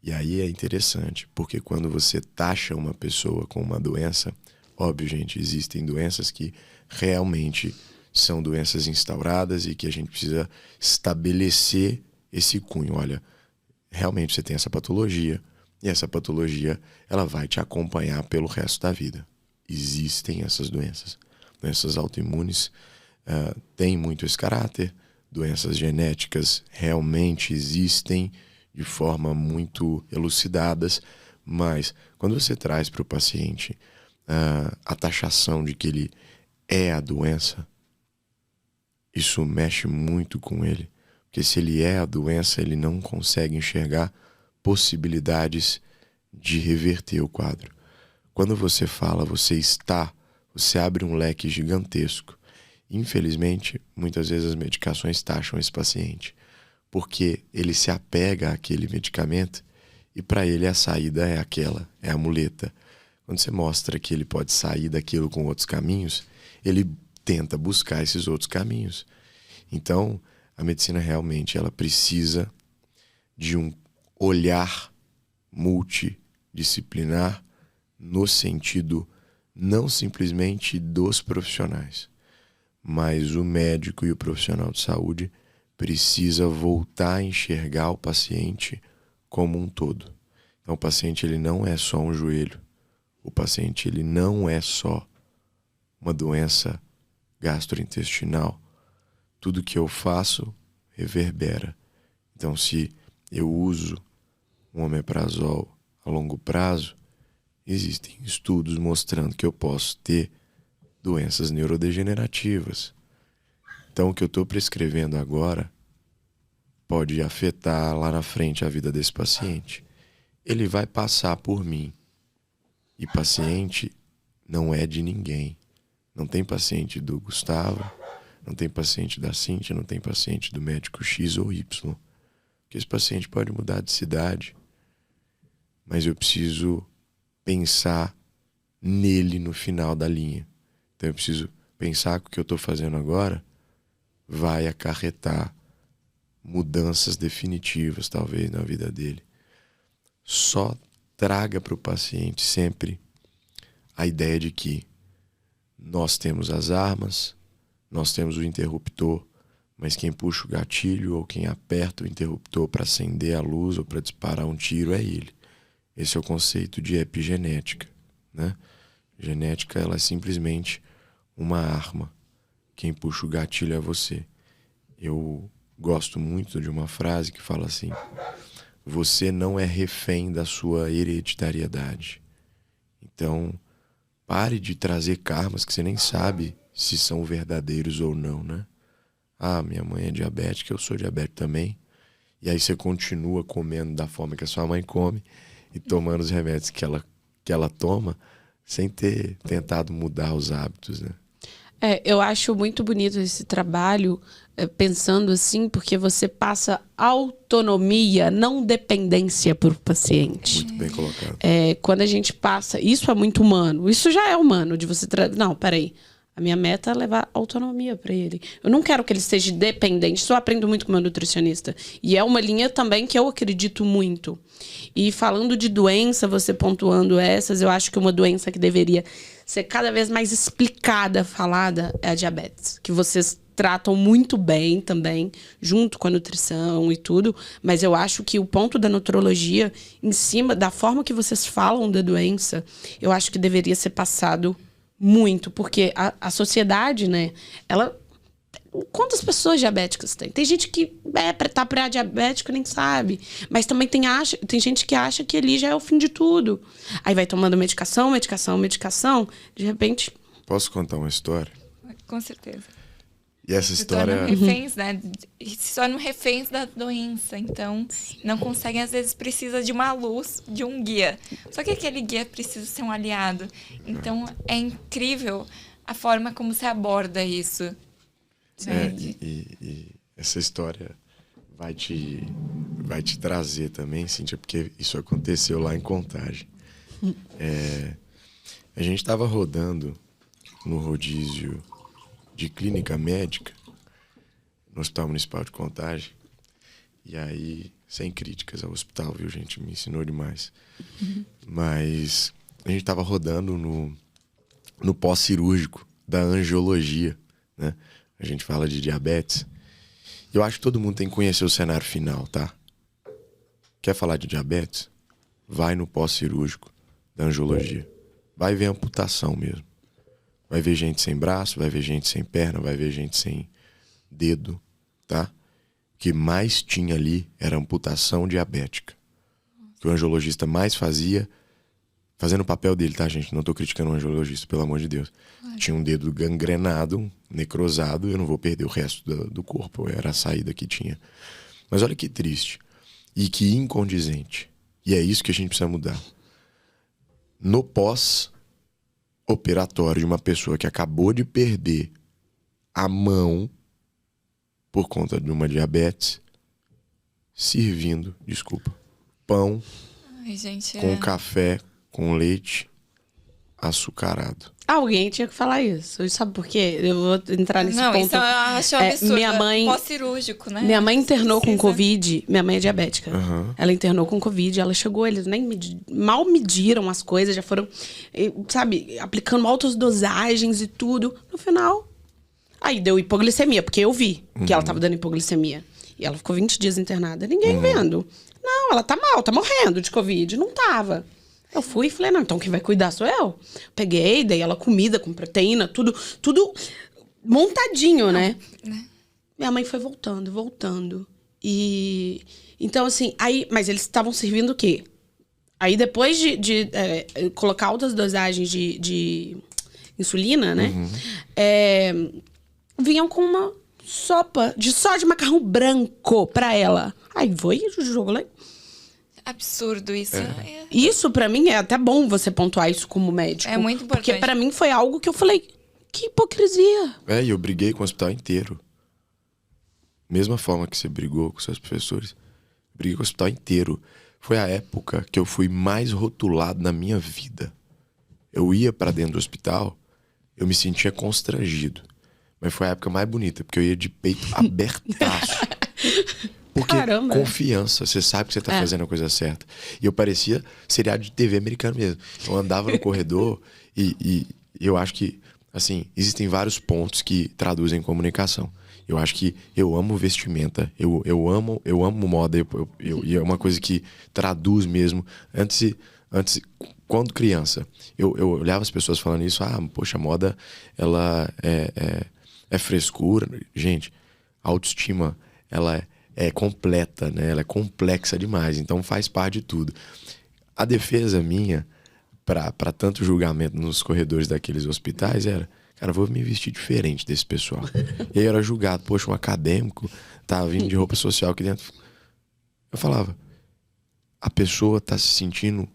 E aí é interessante, porque quando você taxa uma pessoa com uma doença, óbvio, gente, existem doenças que realmente são doenças instauradas e que a gente precisa estabelecer esse cunho. Olha, realmente você tem essa patologia e essa patologia ela vai te acompanhar pelo resto da vida. Existem essas doenças. Doenças autoimunes têm muito esse caráter. Doenças genéticas realmente existem de forma muito elucidadas, mas quando você traz para o paciente a taxação de que ele é a doença, isso mexe muito com ele. Porque se ele é a doença, ele não consegue enxergar possibilidades de reverter o quadro. Quando você fala, você abre um leque gigantesco. Infelizmente, muitas vezes as medicações taxam esse paciente, porque ele se apega àquele medicamento e para ele a saída é aquela, é a muleta. Quando você mostra que ele pode sair daquilo com outros caminhos, ele tenta buscar esses outros caminhos. Então, a medicina realmente ela precisa de um olhar multidisciplinar no sentido não simplesmente dos profissionais, mas o médico e o profissional de saúde precisa voltar a enxergar o paciente como um todo. Então, o paciente ele não é só um joelho, o paciente ele não é só uma doença gastrointestinal. Tudo que eu faço reverbera. Então, se eu uso um omeprazol a longo prazo, existem estudos mostrando que eu posso ter doenças neurodegenerativas. Então, o que eu estou prescrevendo agora pode afetar lá na frente a vida desse paciente. Ele vai passar por mim. E paciente não é de ninguém. Não tem paciente do Gustavo, não tem paciente da Cíntia, não tem paciente do médico X ou Y. Porque esse paciente pode mudar de cidade. Mas eu preciso pensar nele no final da linha. Então eu preciso pensar que o que eu estou fazendo agora vai acarretar mudanças definitivas, talvez, na vida dele. Só traga para o paciente sempre a ideia de que nós temos as armas, nós temos o interruptor, mas quem puxa o gatilho ou quem aperta o interruptor para acender a luz ou para disparar um tiro é ele. Esse é o conceito de epigenética, né? Genética, ela é simplesmente uma arma. Quem puxa o gatilho é você. Eu gosto muito de uma frase que fala assim: você não é refém da sua hereditariedade. Então, pare de trazer karmas que você nem sabe se são verdadeiros ou não, né? Ah, minha mãe é diabética, eu sou diabético também. E aí você continua comendo da forma que a sua mãe come e tomando os remédios que ela toma, sem ter tentado mudar os hábitos, né? Eu acho muito bonito esse trabalho, pensando assim, porque você passa autonomia, não dependência para o paciente. Muito bem colocado. Quando a gente passa... Isso é muito humano. Isso já é humano, de você... Não, peraí. A minha meta é levar autonomia para ele. Eu não quero que ele seja dependente. Isso eu aprendo muito com o meu nutricionista. E é uma linha também que eu acredito muito. E falando de doença, você pontuando essas, eu acho que uma doença que deveria ser cada vez mais explicada, falada, é a diabetes. Que vocês tratam muito bem também, junto com a nutrição e tudo. Mas eu acho que o ponto da nutrologia, em cima da forma que vocês falam da doença, eu acho que deveria ser passado muito, porque a sociedade, né, ela... Quantas pessoas diabéticas tem? Tem gente que tá pré-diabético e nem sabe. Mas também tem gente que acha que ali já é o fim de tudo. Aí vai tomando medicação. De repente... Posso contar uma história? Com certeza. E essa história... Se tornam reféns da doença. Então, não conseguem, às vezes, precisa de uma luz, de um guia. Só que aquele guia precisa ser um aliado. Então, é incrível a forma como se aborda isso. E essa história vai te trazer também, Cíntia, porque isso aconteceu lá em Contagem. A gente estava rodando no rodízio de clínica médica no Hospital Municipal de Contagem. E aí, sem críticas ao hospital, viu, gente? Me ensinou demais. Mas a gente estava rodando no pós-cirúrgico da angiologia, né? A gente fala de diabetes. Eu acho que todo mundo tem que conhecer o cenário final, tá? Quer falar de diabetes? Vai no pós-cirúrgico da angiologia. Vai ver amputação mesmo. Vai ver gente sem braço, vai ver gente sem perna, vai ver gente sem dedo, tá? O que mais tinha ali era amputação diabética. O que o angiologista mais fazia, fazendo o papel dele, tá, gente? Não tô criticando o angiologista, pelo amor de Deus. Tinha um dedo gangrenado, necrosado, eu não vou perder o resto do corpo. Era a saída que tinha. Mas olha que triste. E que incondizente. E é isso que a gente precisa mudar. No pós-operatório de uma pessoa que acabou de perder a mão por conta de uma diabetes, servindo, pão com café, com leite açucarado. Alguém tinha que falar isso. E sabe por quê? Eu vou entrar nesse ponto. Não, isso eu acho um absurdo. Minha mãe, pós-cirúrgico, né? Minha mãe internou com Covid. Minha mãe é diabética. Uhum. Ela internou com Covid. Ela chegou, eles nem mal mediram as coisas. Já foram, sabe, aplicando altas dosagens e tudo. No final, aí deu hipoglicemia. Porque eu vi que ela tava dando hipoglicemia. E ela ficou 20 dias internada. Ninguém vendo. Não, ela tá mal, tá morrendo de Covid. Não tava. Eu fui e falei, não, então quem vai cuidar sou eu. Peguei, dei ela comida com proteína, tudo montadinho, né? Minha mãe foi voltando. E então, assim, aí, mas eles estavam servindo o quê? Aí depois de colocar altas dosagens de insulina, né? Vinham com uma sopa só de macarrão branco pra ela. Aí foi, jogou lá. Absurdo isso. Isso, pra mim, é até bom você pontuar isso como médico. É muito importante. Porque pra mim foi algo que eu falei, que hipocrisia. E eu briguei com o hospital inteiro. Mesma forma que você brigou com seus professores. Briguei com o hospital inteiro. Foi a época que eu fui mais rotulado na minha vida. Eu ia pra dentro do hospital, eu me sentia constrangido. Mas foi a época mais bonita, porque eu ia de peito abertaço. Porque caramba, confiança, você sabe que você tá fazendo a coisa certa. E eu parecia seriado de TV americano mesmo. Eu andava no corredor e eu acho que, assim, existem vários pontos que traduzem comunicação. Eu acho que eu amo vestimenta, eu amo moda, e é uma coisa que traduz mesmo. Antes quando criança, eu olhava as pessoas falando isso, poxa, a moda, ela é frescura. Gente, a autoestima, ela é completa, né? Ela é complexa demais, então faz parte de tudo. A defesa minha para tanto julgamento nos corredores daqueles hospitais era, cara, vou me vestir diferente desse pessoal. E aí eu era julgado, poxa, um acadêmico tá vindo de roupa social aqui dentro. Eu falava, a pessoa tá se sentindo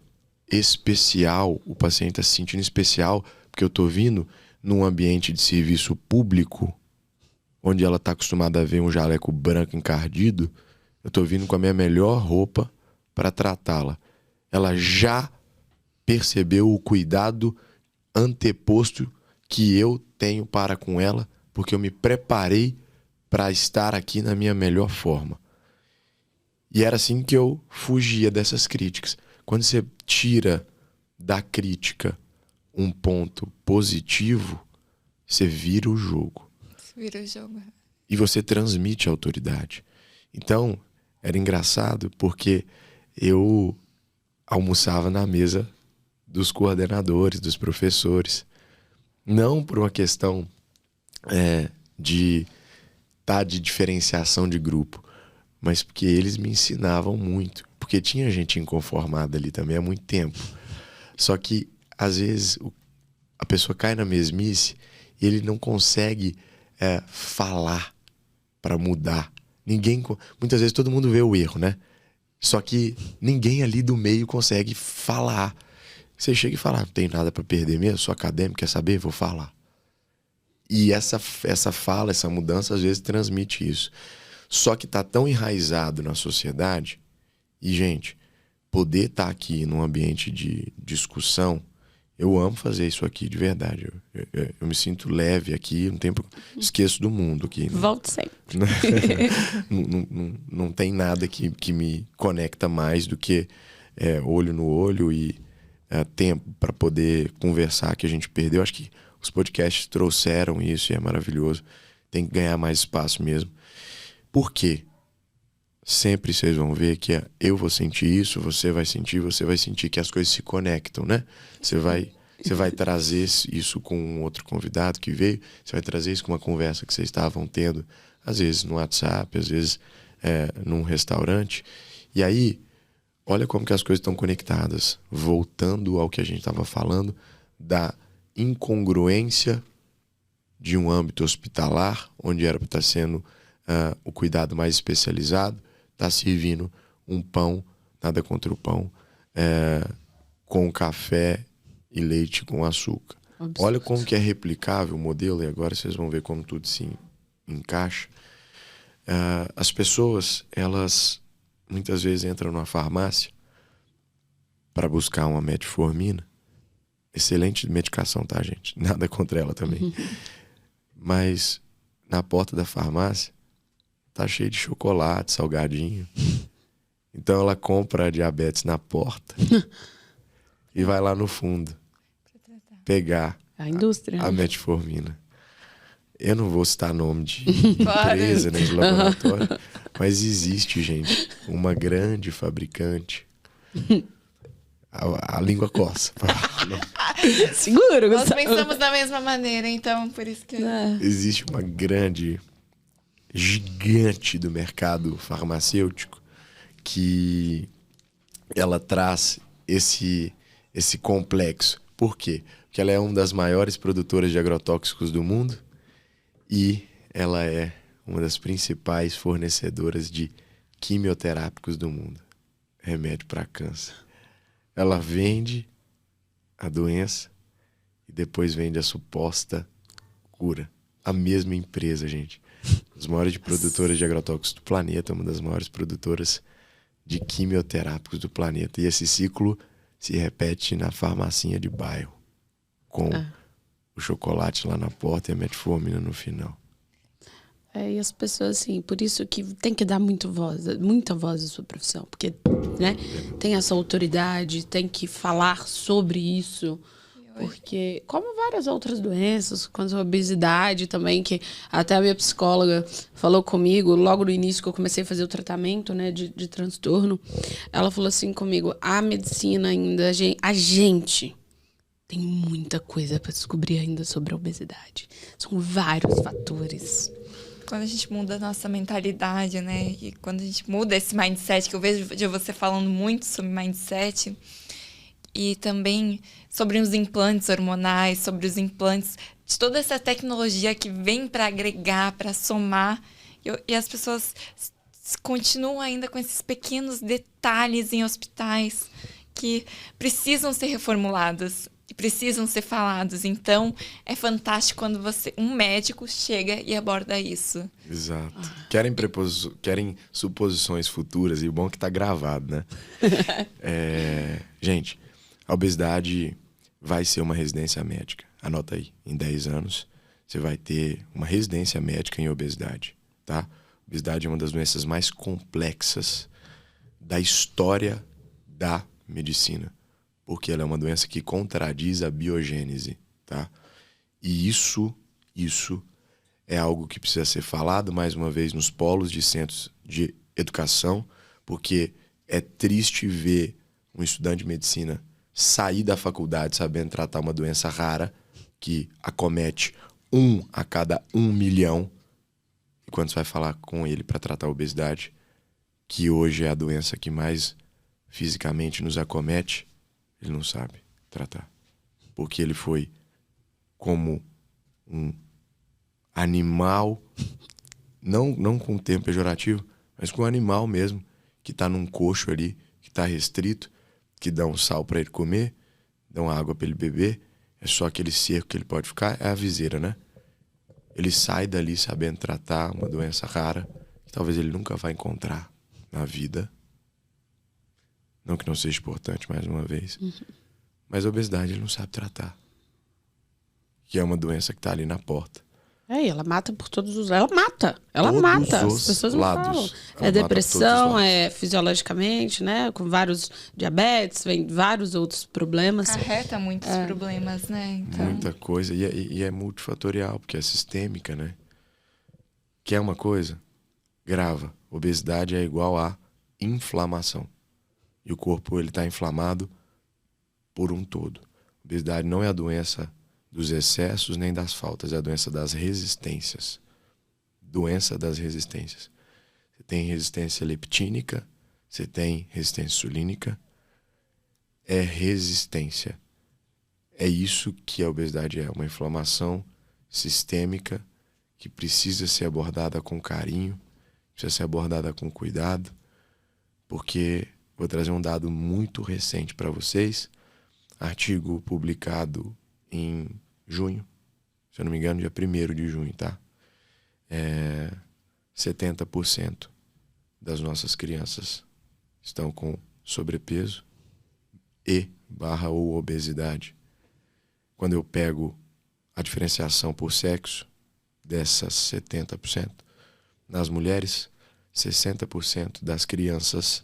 especial, o paciente tá se sentindo especial porque eu tô vindo num ambiente de serviço público onde ela tá acostumada a ver um jaleco branco encardido, eu tô vindo com a minha melhor roupa para tratá-la. Ela já percebeu o cuidado anteposto que eu tenho para com ela, porque eu me preparei para estar aqui na minha melhor forma. E era assim que eu fugia dessas críticas. Quando você tira da crítica um ponto positivo, você vira o jogo. Vira o jogo. E você transmite autoridade. Então, era engraçado porque eu almoçava na mesa dos coordenadores, dos professores. Não por uma questão de diferenciação de grupo, mas porque eles me ensinavam muito. Porque tinha gente inconformada ali também há muito tempo. Só que, às vezes, a pessoa cai na mesmice e ele não consegue falar para mudar. Muitas vezes todo mundo vê o erro, né? Só que ninguém ali do meio consegue falar. Você chega e fala, não tenho nada para perder mesmo, sou acadêmico, quer saber? Vou falar. E essa fala, essa mudança, às vezes transmite isso. Só que tá tão enraizado na sociedade. E, gente, poder estar aqui num ambiente de discussão, eu amo fazer isso aqui de verdade. Eu me sinto leve aqui, esqueço do mundo aqui. Volte sempre. Não tem nada que me conecta mais do que olho no olho e tempo para poder conversar que a gente perdeu. Acho que os podcasts trouxeram isso e é maravilhoso. Tem que ganhar mais espaço mesmo. Por quê? Sempre vocês vão ver que eu vou sentir isso, você vai sentir que as coisas se conectam, né? Você vai trazer isso com um outro convidado que veio, você vai trazer isso com uma conversa que vocês estavam tendo, às vezes no WhatsApp, às vezes num restaurante. E aí, olha como que as coisas estão conectadas. Voltando ao que a gente estava falando, da incongruência de um âmbito hospitalar, onde era para estar sendo o cuidado mais especializado, está servindo um pão, nada contra o pão, com café e leite com açúcar. Absurdo. Olha como que é replicável o modelo, e agora vocês vão ver como tudo se encaixa. As pessoas, elas muitas vezes entram numa farmácia para buscar uma metformina. Excelente medicação, tá, gente? Nada contra ela também. Mas na porta da farmácia tá cheio de chocolate, salgadinho. Então ela compra a diabetes na porta e vai lá no fundo pegar a indústria, a metformina. Eu não vou citar nome de empresa, nem de laboratório, mas existe, gente, uma grande fabricante. A língua coça. Seguro, nós pensamos da mesma maneira, então por isso que... Existe uma gigante do mercado farmacêutico que ela traz esse complexo. Por quê? Porque ela é uma das maiores produtoras de agrotóxicos do mundo e ela é uma das principais fornecedoras de quimioterápicos do mundo. Remédio para câncer. Ela vende a doença e depois vende a suposta cura. A mesma empresa, gente. As maiores produtoras de agrotóxicos do planeta, uma das maiores produtoras de quimioterápicos do planeta. E esse ciclo se repete na farmacinha de bairro, com o chocolate lá na porta e a metformina no final. E as pessoas, assim, por isso que tem que dar muita voz à sua profissão. Porque, né, tem essa autoridade, tem que falar sobre isso. Porque, como várias outras doenças, quanto a obesidade também, que até a minha psicóloga falou comigo, logo no início que eu comecei a fazer o tratamento, né, de transtorno, ela falou assim comigo, a medicina ainda, a gente tem muita coisa para descobrir ainda sobre a obesidade. São vários fatores. Quando a gente muda a nossa mentalidade, né, e quando a gente muda esse mindset, que eu vejo de você falando muito sobre mindset, e também sobre os implantes hormonais, sobre os implantes, de toda essa tecnologia que vem para agregar, para somar. E as pessoas continuam ainda com esses pequenos detalhes em hospitais que precisam ser reformulados e precisam ser falados. Então, é fantástico quando um médico chega e aborda isso. Exato. Querem suposições futuras, e o bom é que tá gravado, né? Gente, a obesidade vai ser uma residência médica. Anota aí, em 10 anos, você vai ter uma residência médica em obesidade, tá? Obesidade é uma das doenças mais complexas da história da medicina, porque ela é uma doença que contradiz a biogênese, tá? E isso é algo que precisa ser falado mais uma vez nos polos de centros de educação, porque é triste ver um estudante de medicina sair da faculdade sabendo tratar uma doença rara que acomete 1 a cada 1 milhão. E quando você vai falar com ele para tratar a obesidade, que hoje é a doença que mais fisicamente nos acomete, ele não sabe tratar. Porque ele foi como um animal, não com um termo pejorativo, mas com um animal mesmo, que está num coxo ali, que está restrito, que dá um sal para ele comer, dá uma água para ele beber, é só aquele cerco que ele pode ficar, é a viseira, né? Ele sai dali sabendo tratar uma doença rara, que talvez ele nunca vai encontrar na vida. Não que não seja importante, mais uma vez. Mas a obesidade ele não sabe tratar. Que é uma doença que está ali na porta. É, ela mata por todos os... Ela mata. Todos As pessoas não lados. falam. Ela É mata depressão, todos os é fisiologicamente, né? Com vários diabetes, vem vários outros problemas. Acarreta muitos problemas, né? Então, Muita coisa. E é multifatorial, porque é sistêmica, né? Quer uma coisa? Grava. Obesidade é igual a inflamação. E o corpo ele está inflamado por um todo. Obesidade não é a doença dos excessos nem das faltas, é a doença das resistências. Doença das resistências. Você tem resistência leptínica, você tem resistência insulínica. É resistência. É isso que a obesidade é, uma inflamação sistêmica que precisa ser abordada com carinho, precisa ser abordada com cuidado, porque vou trazer um dado muito recente para vocês, artigo publicado em junho, se eu não me engano, dia 1º de junho, tá? 70% das nossas crianças estão com sobrepeso ou obesidade. Quando eu pego a diferenciação por sexo dessas 70%, nas mulheres, 60% das crianças,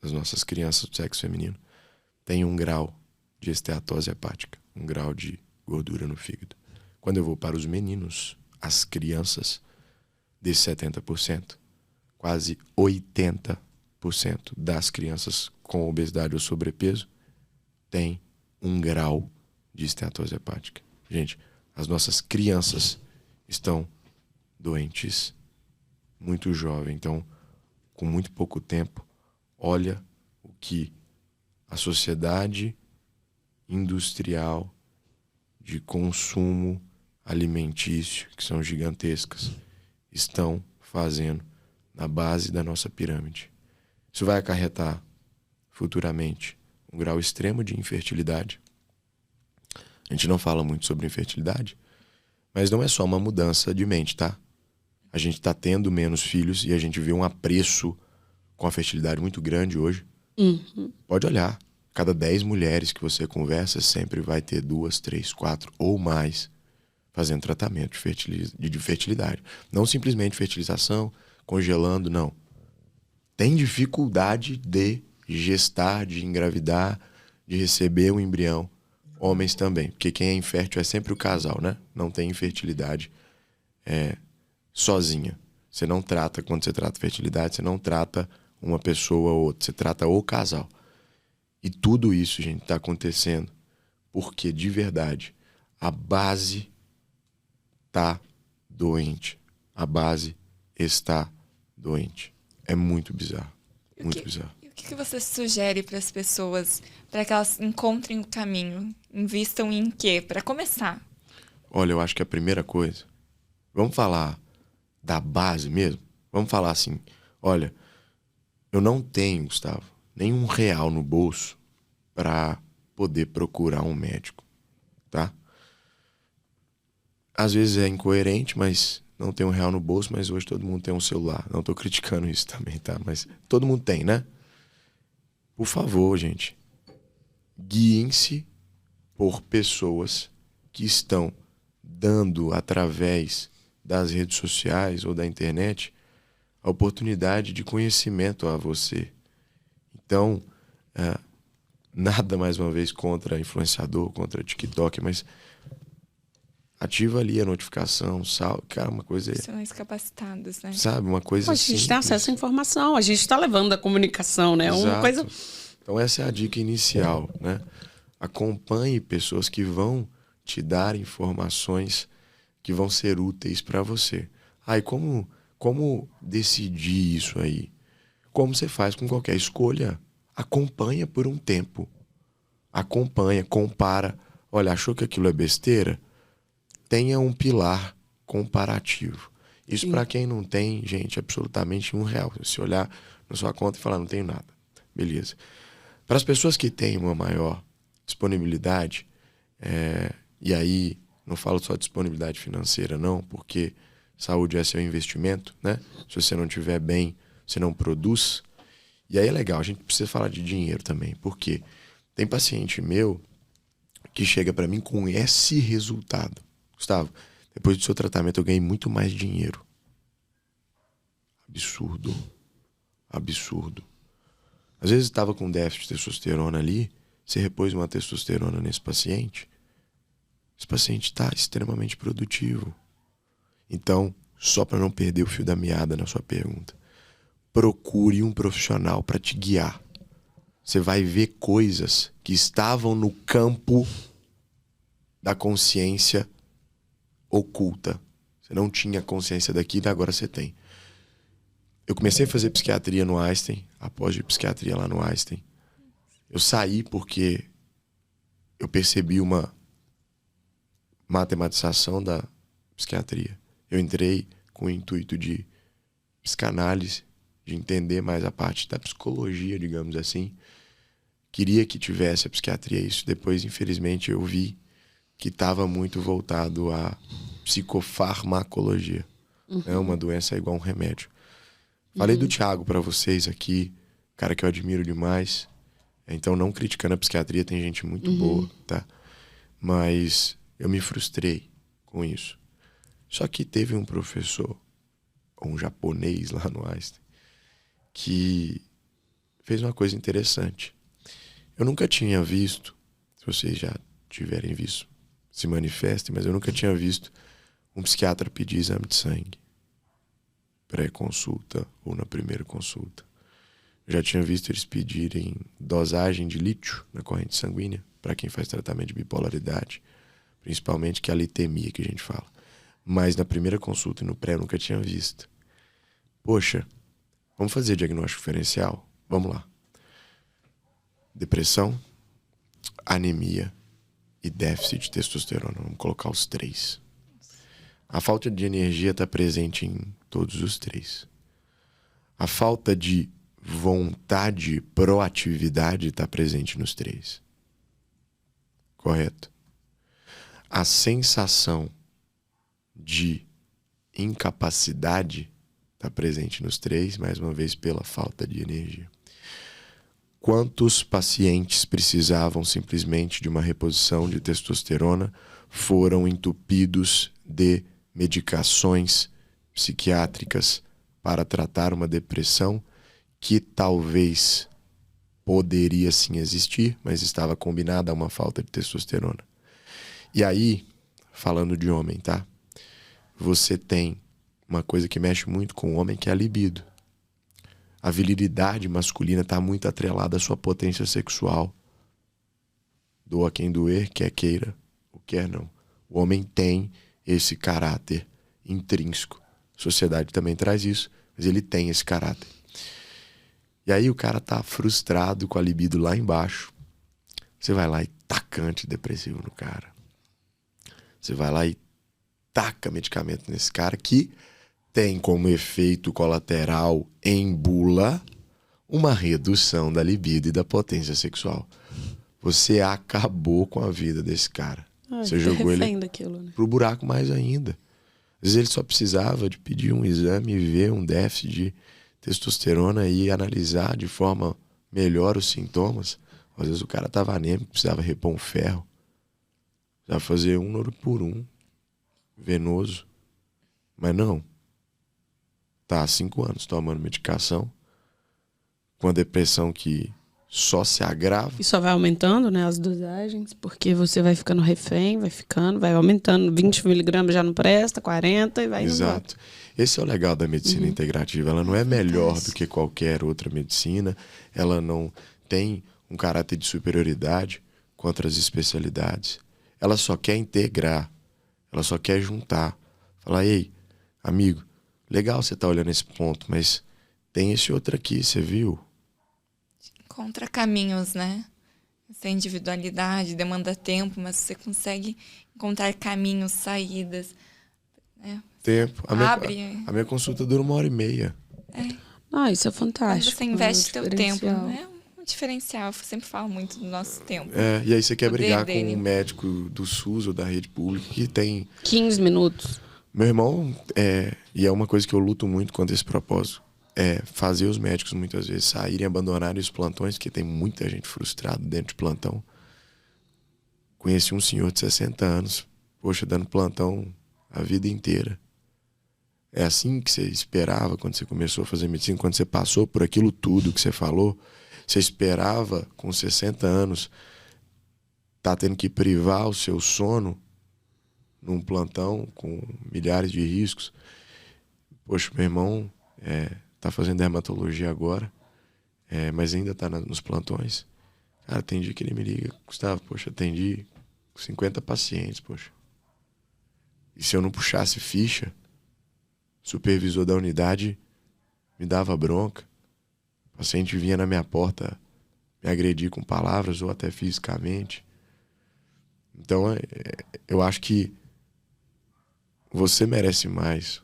das nossas crianças do sexo feminino, tem 1 grau de esteatose hepática, 1 grau de gordura no fígado. Quando eu vou para os meninos, as crianças, desses 70%, quase 80% das crianças com obesidade ou sobrepeso tem 1 grau de esteatose hepática. Gente, as nossas crianças estão doentes muito jovem, então, com muito pouco tempo, olha o que a sociedade industrial de consumo alimentício, que são gigantescas, estão fazendo na base da nossa pirâmide. Isso vai acarretar futuramente um grau extremo de infertilidade. A gente não fala muito sobre infertilidade, mas não é só uma mudança de mente, tá? A gente está tendo menos filhos e a gente vê um apreço com a fertilidade muito grande hoje. Pode olhar. Cada 10 mulheres que você conversa, sempre vai ter 2, 3, 4 ou mais fazendo tratamento de fertilidade. Não simplesmente fertilização, congelando, não. Tem dificuldade de gestar, de engravidar, de receber um embrião. Homens também, porque quem é infértil é sempre o casal, né? Não tem infertilidade sozinha. Você não trata, quando você trata fertilidade, você não trata uma pessoa ou outra, você trata o casal. E tudo isso, gente, está acontecendo porque, de verdade, a base está doente. A base está doente. É muito bizarro. Muito bizarro. E o que você sugere para as pessoas para que elas encontrem o caminho? Invistam em quê? Para começar. Olha, eu acho que a primeira coisa... Vamos falar da base mesmo? Vamos falar assim, olha, eu não tenho, Gustavo, nem R$1 no bolso para poder procurar um médico, tá? Às vezes é incoerente, mas não tem R$1 no bolso, mas hoje todo mundo tem um celular. Não tô criticando isso também, tá? Mas todo mundo tem, né? Por favor, gente, guiem-se por pessoas que estão dando, através das redes sociais ou da internet, a oportunidade de conhecimento a você. Então, nada, mais uma vez, contra influenciador, contra TikTok, mas ativa ali a notificação, cara, uma coisa... São mais capacitados, né? Sabe, uma coisa A gente simples. tem acesso à informação, a gente está levando a comunicação, né? Exato. Uma coisa... Então essa é a dica inicial, né? Acompanhe pessoas que vão te dar informações que vão ser úteis para você. E como decidir isso aí? Como você faz com qualquer escolha? Acompanha por um tempo. Acompanha, compara. Olha, achou que aquilo é besteira? Tenha um pilar comparativo. Isso para quem não tem, gente, absolutamente R$1. Se olhar na sua conta e falar, não tenho nada. Beleza. Para as pessoas que têm uma maior disponibilidade, e aí não falo só de disponibilidade financeira, não, porque saúde é seu investimento, né? Se você não estiver bem, você não produz. E aí é legal, a gente precisa falar de dinheiro também, porque tem paciente meu que chega para mim com esse resultado. Gustavo, depois do seu tratamento eu ganhei muito mais dinheiro. Absurdo. Absurdo. Às vezes estava com déficit de testosterona ali, você repôs uma testosterona nesse paciente, esse paciente está extremamente produtivo. Então, só para não perder o fio da meada na sua pergunta, procure um profissional para te guiar. Você vai ver coisas que estavam no campo da consciência oculta. Você não tinha consciência daquilo, agora você tem. Eu comecei a fazer psiquiatria no Einstein, após de psiquiatria lá no Einstein. Eu saí porque eu percebi uma matematização da psiquiatria. Eu entrei com o intuito de psicanálise, de entender mais a parte da psicologia, digamos assim. Queria que tivesse a psiquiatria isso. Depois, infelizmente, eu vi que estava muito voltado à psicofarmacologia. Uma doença é igual um remédio. Falei do Thiago para vocês aqui, cara que eu admiro demais. Então, não criticando a psiquiatria, tem gente muito boa, tá? Mas eu me frustrei com isso. Só que teve um professor, um japonês lá no Einstein, que fez uma coisa interessante. Eu nunca tinha visto, se vocês já tiverem visto, se manifestem, mas eu nunca tinha visto um psiquiatra pedir exame de sangue. Pré-consulta ou na primeira consulta. Eu já tinha visto eles pedirem dosagem de lítio na corrente sanguínea para quem faz tratamento de bipolaridade, principalmente que é a litemia que a gente fala. Mas na primeira consulta e no pré eu nunca tinha visto. Poxa, vamos fazer diagnóstico diferencial? Vamos lá. Depressão, anemia e déficit de testosterona. Vamos colocar os 3. A falta de energia está presente em todos os 3. A falta de vontade, proatividade está presente nos 3. Correto? A sensação de incapacidade está presente nos 3, mais uma vez pela falta de energia. Quantos pacientes precisavam simplesmente de uma reposição de testosterona foram entupidos de medicações psiquiátricas para tratar uma depressão que talvez poderia sim existir, mas estava combinada a uma falta de testosterona. E aí, falando de homem, tá? Você tem uma coisa que mexe muito com o homem, que é a libido. A virilidade masculina está muito atrelada à sua potência sexual. Doa quem doer, quer queira, ou quer não. O homem tem esse caráter intrínseco. A sociedade também traz isso, mas ele tem esse caráter. E aí o cara tá frustrado com a libido lá embaixo. Você vai lá e taca antidepressivo no cara. Você vai lá e taca medicamento nesse cara que tem como efeito colateral em bula uma redução da libido e da potência sexual. Você acabou com a vida desse cara. Você jogou ele daquilo, né? pro buraco mais ainda. Às vezes ele só precisava de pedir um exame e ver um déficit de testosterona e analisar de forma melhor os sintomas. Às vezes o cara estava anêmico, precisava repor um ferro. Precisava fazer 1 Noro por 1. venoso. Mas não. Tá há 5 anos tomando medicação, com a depressão que só se agrava. E só vai aumentando, né, as dosagens, porque você vai ficando refém, vai aumentando. 20 miligramas já não presta, 40 e vai indo embora. Exato. Esse é o legal da medicina integrativa. Ela não é melhor do que qualquer outra medicina. Ela não tem um caráter de superioridade contra as especialidades. Ela só quer integrar. Ela só quer juntar. Falar, ei, amigo, legal você tá olhando esse ponto, mas tem esse outro aqui, você viu? Encontra caminhos, né? Essa individualidade demanda tempo, mas você consegue encontrar caminhos, saídas, né? Tempo. A Abre. minha consulta dura 1h30. Ah, isso é Quando fantástico. você investe é um teu tempo, diferencial. é um diferencial. Eu sempre falo muito do nosso tempo. E aí você quer Poder brigar dele. com um médico do SUS ou da rede pública que tem... 15 minutos. Meu irmão, e é uma coisa que eu luto muito contra esse propósito, é fazer os médicos muitas vezes saírem, abandonarem os plantões, porque tem muita gente frustrada dentro de plantão. Conheci um senhor de 60 anos, poxa, dando plantão a vida inteira. É assim que você esperava quando você começou a fazer medicina, quando você passou por aquilo tudo que você falou, você esperava com 60 anos tá tendo que privar o seu sono num plantão com milhares de riscos. Poxa, meu irmão tá fazendo dermatologia agora, mas ainda tá nos plantões. Cara, tem dia que ele me liga, Gustavo, poxa, atendi 50 pacientes, poxa. E se eu não puxasse ficha, o supervisor da unidade me dava bronca. O paciente vinha na minha porta me agredir com palavras ou até fisicamente. Então, eu acho que você merece mais,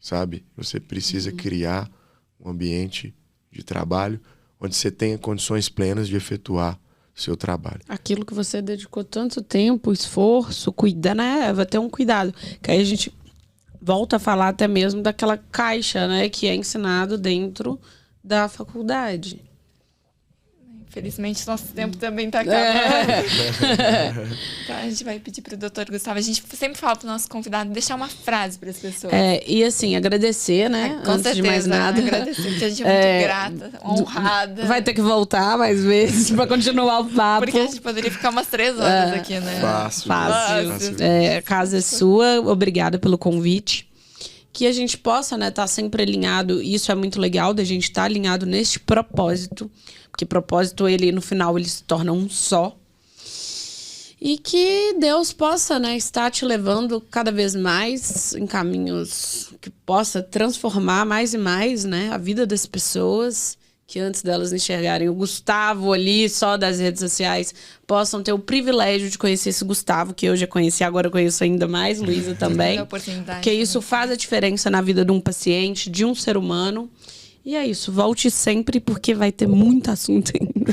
sabe? Você precisa criar um ambiente de trabalho onde você tenha condições plenas de efetuar seu trabalho. Aquilo que você dedicou tanto tempo, esforço, cuidar, né? Vai ter um cuidado. Que aí a gente volta a falar até mesmo daquela caixa, né? Que é ensinado dentro da faculdade. Infelizmente, nosso tempo também está acabando. Então, a gente vai pedir para o Dr. Gustavo. A gente sempre fala para o nosso convidado deixar uma frase para as pessoas. E assim, agradecer, né? Com Antes certeza, de mais nada. Agradecer, porque a gente é muito grata, honrada. Vai ter que voltar mais vezes para continuar o papo. Porque a gente poderia ficar umas 3 horas aqui, né? Fácil. A casa é sua. Obrigada pelo convite. Que a gente possa, né, estar sempre alinhado. Isso é muito legal, da gente estar alinhado neste propósito. Porque propósito, ele no final, ele se torna um só. E que Deus possa, né, estar te levando cada vez mais em caminhos que possa transformar mais e mais, né, a vida das pessoas. Que antes delas enxergarem o Gustavo ali, só das redes sociais, possam ter o privilégio de conhecer esse Gustavo, que eu já conheci, agora eu conheço ainda mais, Luísa também. Porque isso faz a diferença na vida de um paciente, de um ser humano. E é isso, volte sempre, porque vai ter muito assunto ainda.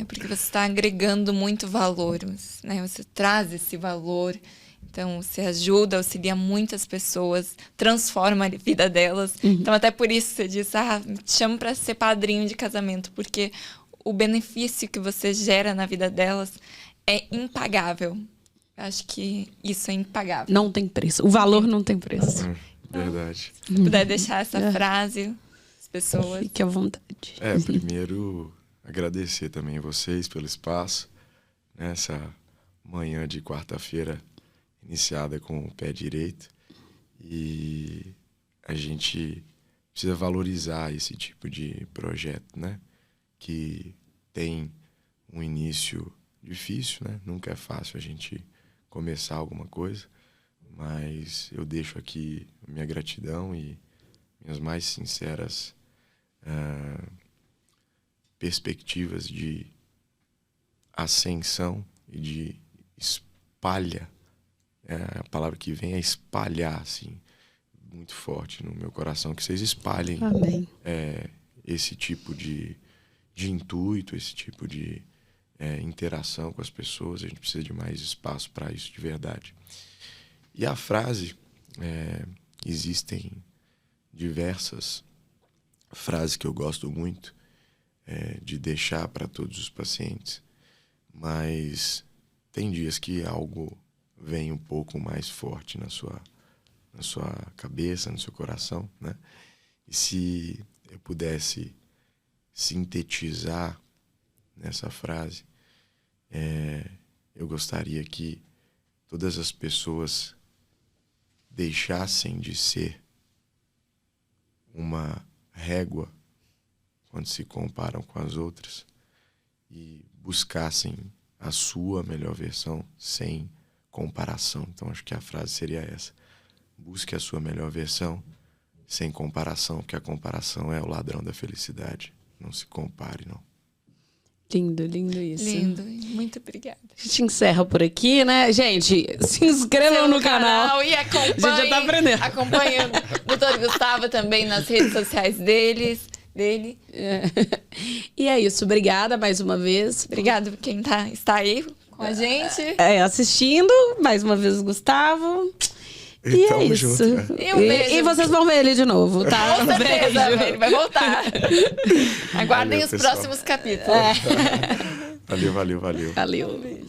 Porque você está agregando muito valor, né? Você traz esse valor. Então, você ajuda, auxilia muitas pessoas, transforma a vida delas. Então, até por isso você diz, te chamo para ser padrinho de casamento, porque o benefício que você gera na vida delas é impagável. Eu acho que isso é impagável. Não tem preço. O valor não tem preço. Verdade. Se puder deixar essa frase, as pessoas... Fique à vontade. Primeiro, agradecer também a vocês pelo espaço. Nessa manhã de quarta-feira, iniciada com o pé direito, e a gente precisa valorizar esse tipo de projeto, né? Que tem um início difícil, né? Nunca é fácil a gente começar alguma coisa, mas eu deixo aqui minha gratidão e minhas mais sinceras perspectivas de ascensão e de a palavra que vem é espalhar, assim, muito forte no meu coração, que vocês espalhem esse tipo de intuito, esse tipo de interação com as pessoas. A gente precisa de mais espaço para isso de verdade. E a frase, existem diversas frases que eu gosto muito de deixar para todos os pacientes, mas tem dias que algo vem um pouco mais forte na sua cabeça, no seu coração, né? E se eu pudesse sintetizar nessa frase, eu gostaria que todas as pessoas deixassem de ser uma régua quando se comparam com as outras e buscassem a sua melhor versão sem comparação. Então acho que a frase seria essa: busque a sua melhor versão sem comparação, porque a comparação é o ladrão da felicidade. Não se compare, não. Lindo, lindo isso. Lindo. Muito obrigada. A gente encerra por aqui, né? Gente, se inscrevam no canal. E acompanhe. A gente já tá aprendendo. Acompanhe o Dr. Gustavo também nas redes sociais dele. E é isso. Obrigada mais uma vez. Obrigada por quem está aí com a gente. Assistindo. Mais uma vez, Gustavo. E é isso. Junto, né? E um beijo. E vocês vão ver ele de novo, tá? Com certeza, Beijo. ele vai voltar. Aguardem Valeu, os pessoal. próximos capítulos. Valeu. Valeu. Um beijo.